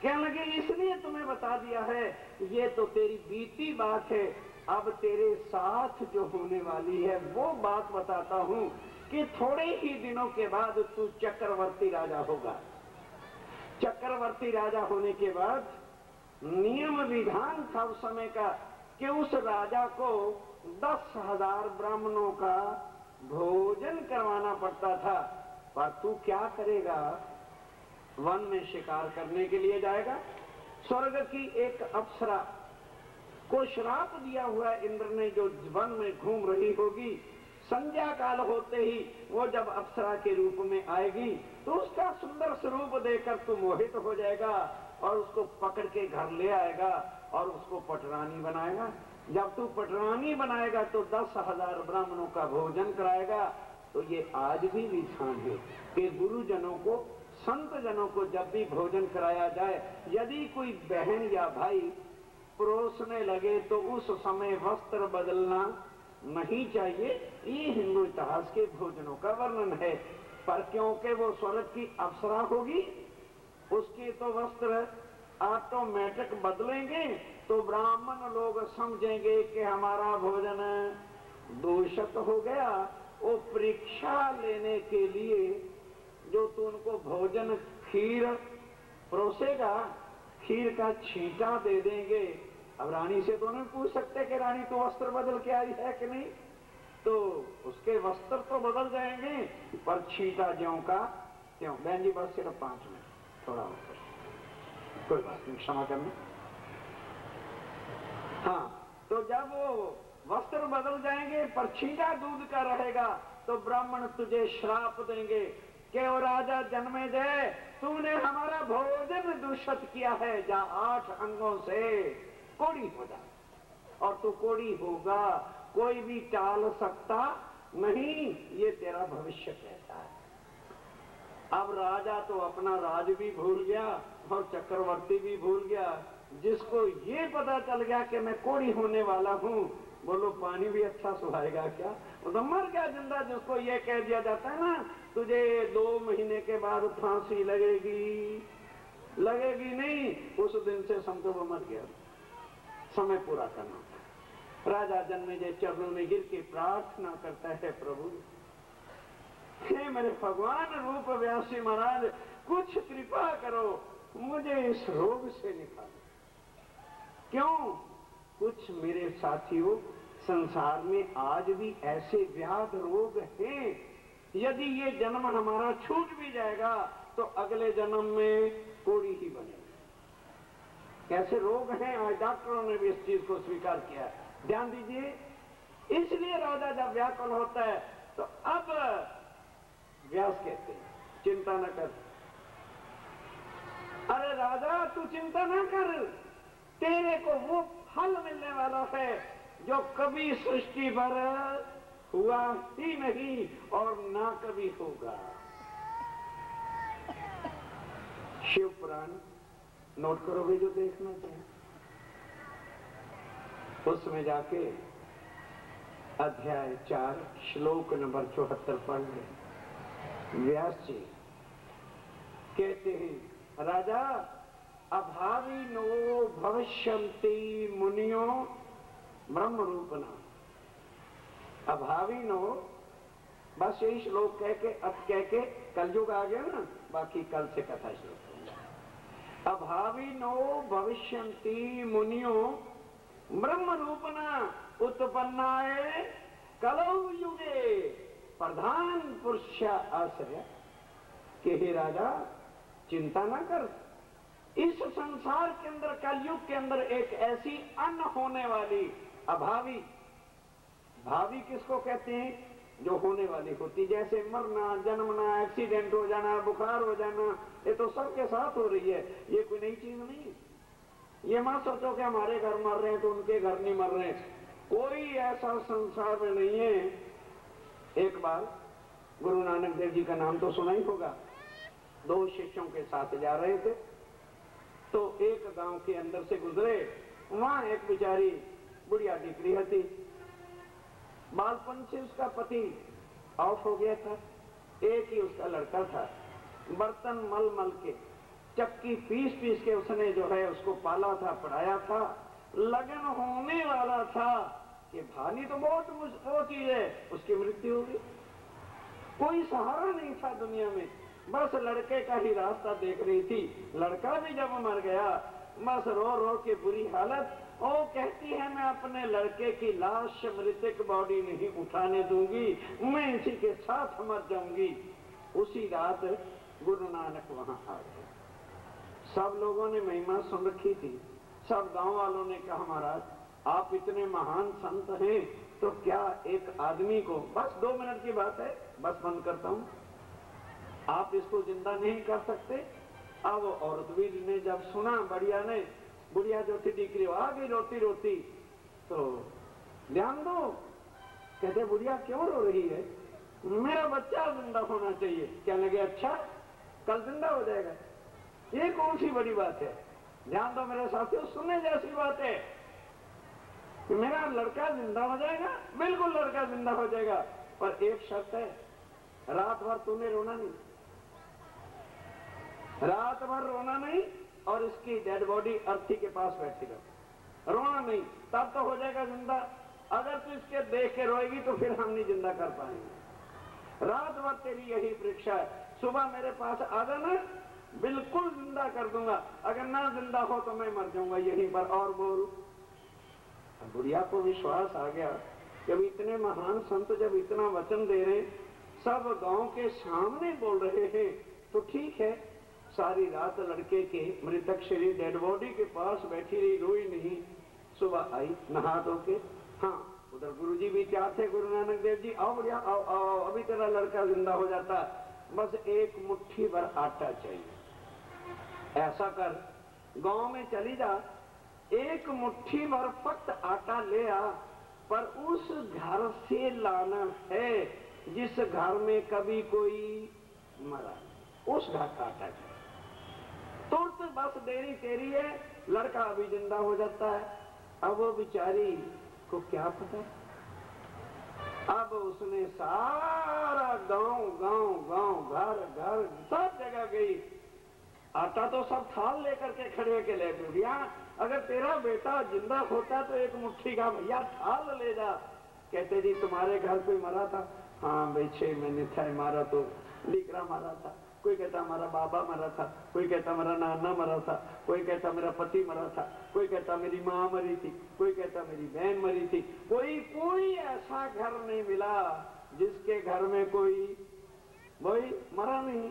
Speaker 1: कहने लगे इसलिए तुम्हें बता दिया है, ये तो तेरी बीती बात है, अब तेरे साथ जो होने वाली है वो बात बताता हूं कि थोड़े ही दिनों के बाद तू चक्रवर्ती राजा होगा। चक्रवर्ती राजा होने के बाद नियम विधान था उस समय का कि उस राजा को 10,000 ब्राह्मणों का भोजन करवाना पड़ता था। पर तू क्या करेगा? वन में शिकार करने के लिए जाएगा। स्वर्ग की एक अप्सरा को श्राप दिया हुआ इंद्र ने, जो वन में घूम रही होगी, संध्या काल होते ही वो जब अप्सरा के रूप में आएगी तो उसका सुंदर स्वरूप देखकर तू मोहित हो जाएगा और उसको पकड़ के घर ले आएगा और उसको पटरानी बनाएगा। जब तू पटरानी बनाएगा तो 10,000 ब्राह्मणों का भोजन कराएगा। तो ये आज भी विधान है कि गुरुजनों को, संत जनों को जब भी भोजन कराया जाए, यदि कोई बहन या भाई परोसने लगे तो उस समय वस्त्र बदलना नहीं चाहिए। ये हिंदू इतिहास के भोजनों का वर्णन है। पर क्योंकि वो स्वर्ग की अप्सरा होगी, उसके तो वस्त्र ऑटोमेटिक बदलेंगे, तो ब्राह्मण लोग समझेंगे कि हमारा भोजन दूषित हो गया। वो परीक्षा लेने के लिए जो तू उनको भोजन खीर परोसेगा, खीर का छींटा दे देंगे। अब रानी से तो नहीं पूछ सकते कि रानी तो वस्त्र बदल के आई है कि नहीं, तो उसके वस्त्र तो बदल जाएंगे पर छींटा ज्यों का त्यों। बहन जी बस सिर्फ 5 मिनट, थोड़ा कोई बात नहीं, क्षमा करना। हाँ, तो जब वो वस्त्र बदल जाएंगे पर छींटा दूध का रहेगा तो ब्राह्मण तुझे श्राप देंगे कि ओ राजा जन्मेजय, तूने हमारा भोजन दूषित किया है, जा 8 अंगों से कोड़ी हो जा। और तू कोड़ी होगा, कोई भी टाल सकता नहीं, ये तेरा भविष्य कहता है। अब राजा तो अपना राज भी भूल गया और चक्रवर्ती भी भूल गया। जिसको ये पता चल गया कि मैं कोड़ी होने वाला हूँ, बोलो पानी भी अच्छा सुहाएगा क्या? वो तो मर गया जिंदा। जिसको ये कह दिया जाता है ना, तुझे 2 महीने के बाद फांसी लगेगी, लगेगी नहीं, उस दिन से समझो वो मर गया। समय पूरा करना था। राजा जन्मेजय चरणों में गिर के प्रार्थना करता है, प्रभु हे मेरे भगवान रूप व्यासी महाराज, कुछ कृपा करो, मुझे इस रोग से निकालो। क्यों? कुछ मेरे साथियों संसार में आज भी ऐसे व्याध रोग हैं, यदि ये जन्म हमारा छूट भी जाएगा तो अगले जन्म में कोड़ी ही बनेगी। कैसे रोग हैं, आज डॉक्टरों ने भी इस चीज को स्वीकार किया है। ध्यान दीजिए, इसलिए राजा जब व्याकुल होता है तो अब व्यास कहते हैं चिंता न कर। अरे राजा तू चिंता न कर, तेरे को वो फल मिलने वाला है जो कभी सृष्टि पर हुआ ही नहीं और ना कभी होगा। शिव पुराण नोट करोगे जो देखना चाहिए, उसमें जाके अध्याय 4 श्लोक नंबर 74 पढ़ लें। व्यास जी कहते हैं, राजा अभावी नो भविष्यन्ति मुनियो ब्रह्म रूपना। अभावी नो, बस यही श्लोक कह के कलयुग आ गया ना, बाकी कल से कथा श्लोक होगा। अभावी नो भविष्यन्ति मुनियो ब्रह्म रूपना उत्पन्नाए कलौ युगे प्रधान पुरुष आश्रय। के हे राजा चिंता ना कर, इस संसार के अंदर कलयुग के अंदर एक ऐसी अन्न होने वाली अभावी, भावी किसको कहते हैं? जो होने वाली होती, जैसे मरना, जन्मना, एक्सीडेंट हो जाना, बुखार हो जाना, ये तो सबके साथ हो रही है, ये कोई नई चीज नहीं है। ये मत सोचो कि हमारे घर मर रहे हैं तो उनके घर नहीं मर रहे, कोई ऐसा संसार में नहीं है। एक बार गुरु नानक देव जी का नाम तो सुना ही होगा। 2 शिष्यों के साथ जा रहे थे तो एक गांव के अंदर से गुजरे, वहां एक बेचारी बुढ़िया टिकरी थी। बालपन से उसका पति ऑफ हो गया था, एक ही उसका लड़का था। बर्तन मल मल के, चक्की पीस पीस के उसने जो है उसको पाला था, पढ़ाया था। लगन होने वाला था कि भानी तो बहुत वो चीज है, उसकी मृत्यु हो गई। कोई सहारा नहीं था दुनिया में, बस लड़के का ही रास्ता देख रही थी। लड़का भी जब मर गया, बस रो रो के बुरी हालत। ओ कहती है मैं अपने लड़के की लाश, मृतक बॉडी नहीं उठाने दूंगी, मैं इसी के साथ मर जाऊंगी। उसी रात गुरु नानक वहां आ गए। सब लोगों ने महिमा सुन रखी थी। सब गांव वालों ने कहा, महाराज आप इतने महान संत हैं तो क्या एक आदमी को, बस 2 मिनट की बात है, बस बंद करता हूं, आप इसको जिंदा नहीं कर सकते? अब औरत भी ने जब सुना, बढ़िया ने, बुढ़िया जो थी टिकरी आ गई रोती रोती, तो ध्यान दो, कहते बुढ़िया क्यों रो रही है? मेरा बच्चा जिंदा होना चाहिए। क्या लगे, अच्छा कल जिंदा हो जाएगा, ये कौन सी बड़ी बात है? ध्यान दो मेरे साथियों, सुनने जैसी बात है। मेरा लड़का जिंदा हो जाएगा, बिल्कुल लड़का जिंदा हो जाएगा, पर एक शर्त है, रात भर तूने रोना नहीं, रात भर रोना नहीं, और इसकी डेड बॉडी अर्थी के पास बैठी रहो, रोना नहीं, तब तो हो जाएगा जिंदा। अगर तू इसके देख के रोएगी तो फिर हम नहीं जिंदा कर पाएंगे। रात भर तेरी यही परीक्षा है, सुबह मेरे पास आ जाना, बिल्कुल जिंदा कर दूंगा, अगर ना जिंदा हो तो मैं मर जाऊंगा यहीं पर और बोल। बुढ़िया को विश्वास आ गया जब इतने महान संत जब इतना वचन दे रहे, सब गांव के सामने बोल रहे हैं, तो ठीक है। सारी रात लड़के के मृतक शरीर डेड बॉडी के पास बैठी रही, रोई नहीं। सुबह आई नहा धो के, हाँ उधर गुरुजी भी क्या थे, गुरु नानक देव जी, आओ बढ़िया आओ आओ, अभी तेरा लड़का जिंदा हो जाता, बस एक मुट्ठी भर आटा चाहिए। ऐसा कर, गांव में चली जा, एक मुट्ठी भर फक्त आटा ले आ, पर उस घर से लाना है जिस घर में कभी कोई मरा। उस घाटाटक है। तुरंत बस देरी तेरी है, लड़का अभी जिंदा हो जाता है। अब वो बेचारी को क्या पता, अब उसने सारा गांव गांव गांव घर घर सब जगह गई, आता तो सब थाल लेकर के खड़े के ले भैया, अगर तेरा बेटा जिंदा होता तो एक मुट्ठी का भैया थाल ले जा। कहते जी तुम्हारे घर कोई मरा था? हाँ भाई 6 महीने था मारा, तो दीकरा मारा था। कोई कहता हमारा बाबा मरा था, कोई कहता मेरा नाना मरा था, कोई कहता मेरा पति मरा था, कोई कहता मेरी माँ मरी थी, कोई कहता मेरी बहन मरी थी। कोई ऐसा घर नहीं मिला जिसके घर में कोई मरा नहीं।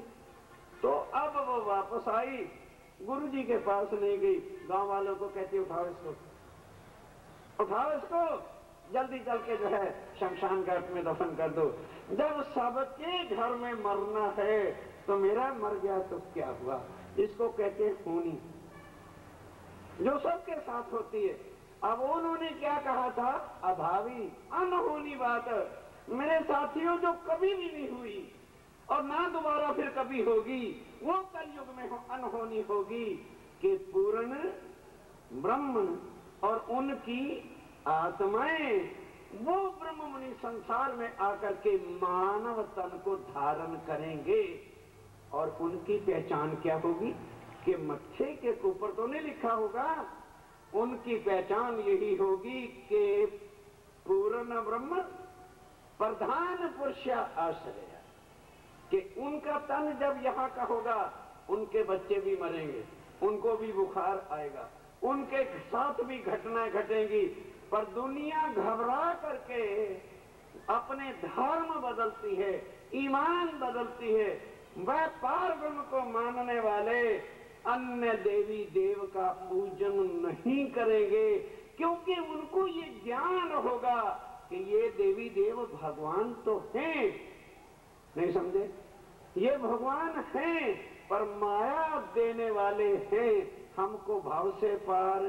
Speaker 1: तो अब वो वापस आई, गुरुजी के पास नहीं गई, गांव वालों को कहती उठाओ इसको, जल्दी चल के जो है शमशान घाट में दफन कर दो। जब सबके घर में मरना है तो मेरा मर गया तो क्या हुआ? इसको कहते हैं होनी, जो सबके साथ होती है। अब उन्होंने क्या कहा था? अभावी अनहोनी बात। मेरे साथियों, जो कभी भी नहीं हुई और ना दोबारा फिर कभी होगी, वो कलयुग में अनहोनी होगी कि पूर्ण ब्रह्म और उनकी आत्माएं वो ब्रह्म मुनि संसार में आकर के मानव तन को धारण करेंगे। और उनकी पहचान क्या होगी कि मत्थे के ऊपर तो नहीं लिखा होगा, उनकी पहचान यही होगी कि पूर्ण ब्रह्म प्रधान पुरुष आश्रय, कि उनका तन जब यहाँ का होगा, उनके बच्चे भी मरेंगे, उनको भी बुखार आएगा, उनके साथ भी घटनाएं घटेंगी, पर दुनिया घबरा करके अपने धर्म बदलती है, ईमान बदलती है। वह पार ब्रह्म को मानने वाले अन्य देवी देव का पूजन नहीं करेंगे, क्योंकि उनको ये ज्ञान होगा कि ये देवी देव भगवान तो हैं। नहीं समझे? ये भगवान हैं पर माया देने वाले हैं, हमको भाव से पार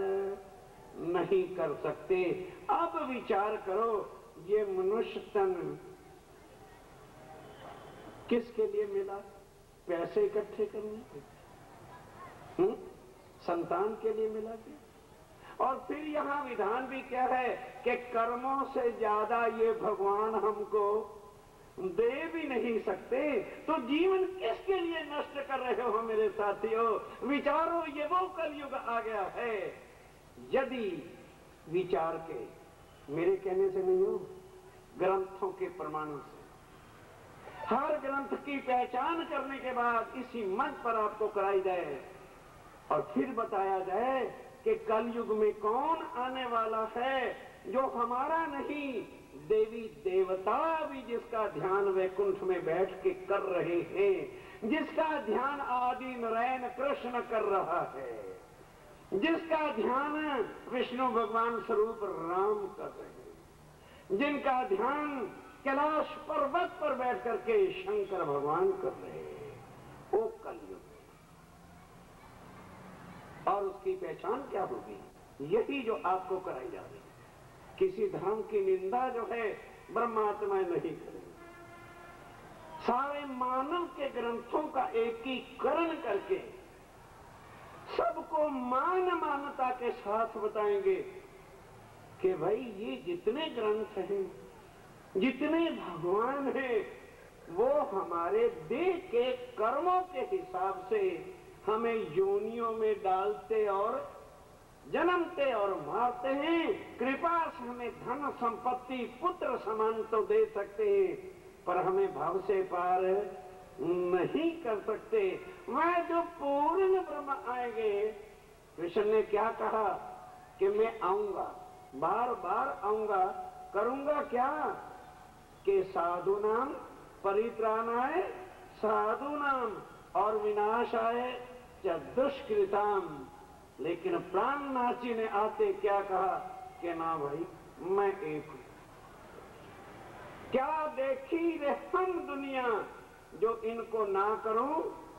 Speaker 1: नहीं कर सकते। अब विचार करो, ये मनुष्य तन किसके लिए मिला? पैसे इकट्ठे करने, संतान के लिए मिला क्या? और फिर यहाँ विधान भी क्या है कि कर्मों से ज्यादा ये भगवान हमको दे भी नहीं सकते, तो जीवन किसके लिए नष्ट कर रहे हो मेरे साथियों? विचारो, ये वो कलयुग आ गया है। यदि विचार के, मेरे कहने से नहीं हो, ग्रंथों के प्रमाणों से, हर ग्रंथ की पहचान करने के बाद इसी मंच पर आपको कराई जाए और फिर बताया जाए कि कलयुग में कौन आने वाला है जो हमारा नहीं, देवी देवता भी जिसका ध्यान वैकुंठ में बैठ के कर रहे हैं, जिसका ध्यान आदि नारायण कृष्ण कर रहा है, जिसका ध्यान विष्णु भगवान स्वरूप राम कर रहे हैं, जिनका ध्यान कैलाश पर्वत पर बैठ करके शंकर भगवान कर रहे हैं, वो कलयुग। और उसकी पहचान क्या होगी? यही जो आपको कराई जा रही है। किसी धर्म की निंदा जो है ब्रह्मात्मा नहीं करेंगे, सारे मानव के ग्रंथों का एकीकरण करके सबको मानवता के साथ बताएंगे कि भाई ये जितने ग्रंथ हैं, जितने भगवान हैं, वो हमारे देह के कर्मों के हिसाब से हमें योनियों में डालते और जन्मते और मारते हैं। कृपा से हमें धन संपत्ति पुत्र समान तो दे सकते हैं, पर हमें भाव से पार नहीं कर सकते। वह जो पूर्ण ब्रह्म आएंगे, कृष्ण ने क्या कहा कि मैं आऊंगा, बार बार आऊंगा, करूंगा क्या कि साधु नाम परित्राणाय साधु नाम और विनाशाय च दुष्कृताम। लेकिन प्राणनाची ने आते क्या कहा कि ना भाई मैं एक हूं, क्या देखी रे हम दुनिया जो इनको ना करूं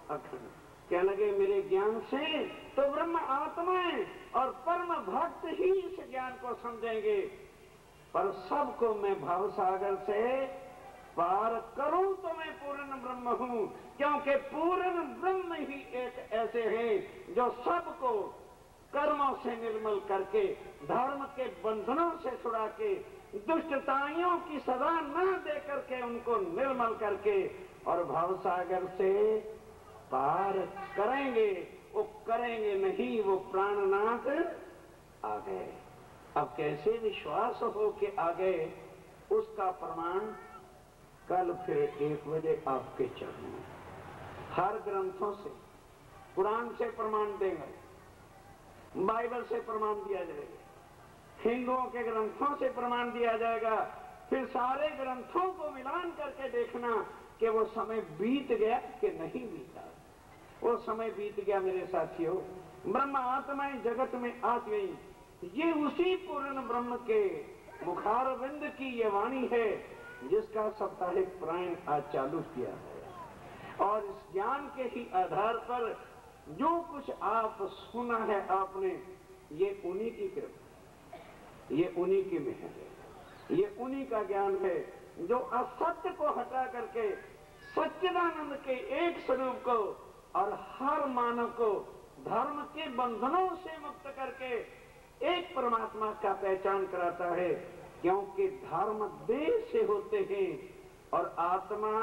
Speaker 1: अखंड। क्या लगे मेरे ज्ञान से तो ब्रह्म आत्माएं और परम भक्त ही इस ज्ञान को समझेंगे, पर सबको मैं भाव सागर से पार करूं तो मैं पूर्ण ब्रह्म हूं, क्योंकि पूर्ण ब्रह्म ही एक ऐसे हैं जो सबको कर्मों से निर्मल करके, धर्म के बंधनों से छुड़ा के, दुष्टताइयों की सजा न दे करके उनको निर्मल करके और भवसागर से पार करेंगे। वो करेंगे नहीं, वो प्राणनाथ आ गए। अब कैसे विश्वास हो कि आ गए, उसका प्रमाण कल फिर 1 बजे आपके चरणों में हर ग्रंथों से, कुरान से प्रमाण देंगे, बाइबल से प्रमाण दिया जाएगा, हिंदुओं के ग्रंथों से प्रमाण दिया जाएगा। फिर सारे ग्रंथों को मिलान करके देखना कि वो समय बीत गया कि नहीं बीता। वो समय बीत गया मेरे साथियों। ब्रह्म आत्माएं जगत में आ गई। ये उसी पूर्ण ब्रह्म के मुखारविंद की ये वाणी है जिसका साप्ताहिक पारायण आज चालू किया है। और इस ज्ञान के ही आधार पर जो कुछ आप सुना है आपने, ये उन्हीं की कृपा, ये उन्हीं की मेहर है, ये उन्हीं का ज्ञान है जो असत्य को हटा करके सच्चिदानंद के एक स्वरूप को और हर मानव को धर्म के बंधनों से मुक्त करके एक परमात्मा का पहचान कराता है। क्योंकि धर्म देह से होते हैं और आत्मा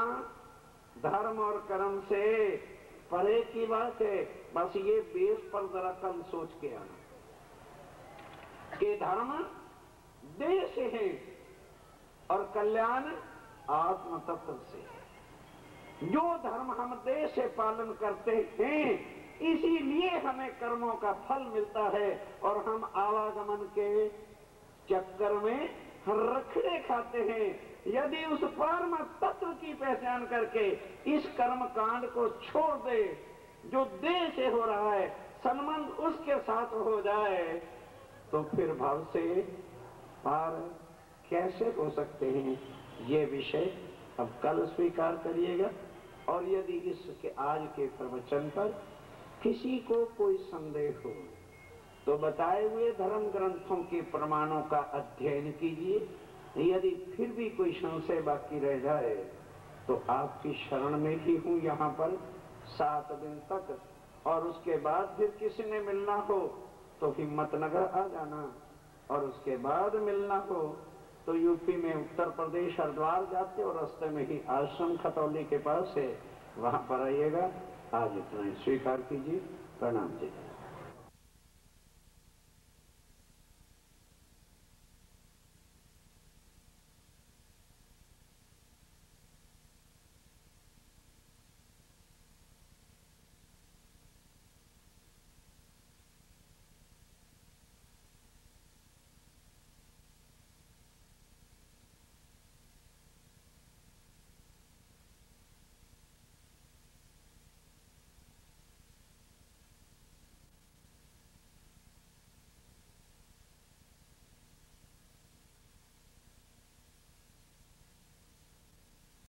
Speaker 1: धर्म और कर्म से परे की बात है। बस ये बेस पर जरा कल सोच के आना कि धर्म देह से है और कल्याण आत्म तत्व से है। जो धर्म हम देह से पालन करते हैं, इसीलिए हमें कर्मों का फल मिलता है और हम आवागमन के चक्कर में रखड़े खाते हैं। यदि उस परम तत्व की पहचान करके इस कर्म कांड को छोड़ दे जो देह से हो रहा है, संबंध उसके साथ हो जाए, तो फिर भाव से पार कैसे हो सकते हैं। ये विषय अब कल स्वीकार करिएगा। और यदि इसके आज के प्रवचन पर किसी को कोई संदेह हो तो बताए हुए धर्म ग्रंथों के प्रमाणों का अध्ययन कीजिए। यदि फिर भी कोई संशय बाकी रह जाए तो आपकी शरण में ही हूं यहाँ पर 7 दिन तक। और उसके बाद फिर किसी ने मिलना हो तो हिम्मतनगर आ जाना, और उसके बाद मिलना हो तो यूपी में उत्तर प्रदेश हरिद्वार जाते और रास्ते में ही आश्रम खतौली के पास है, वहां पर आइएगा। आज इतना ही स्वीकार कीजिए। प्रणाम जी।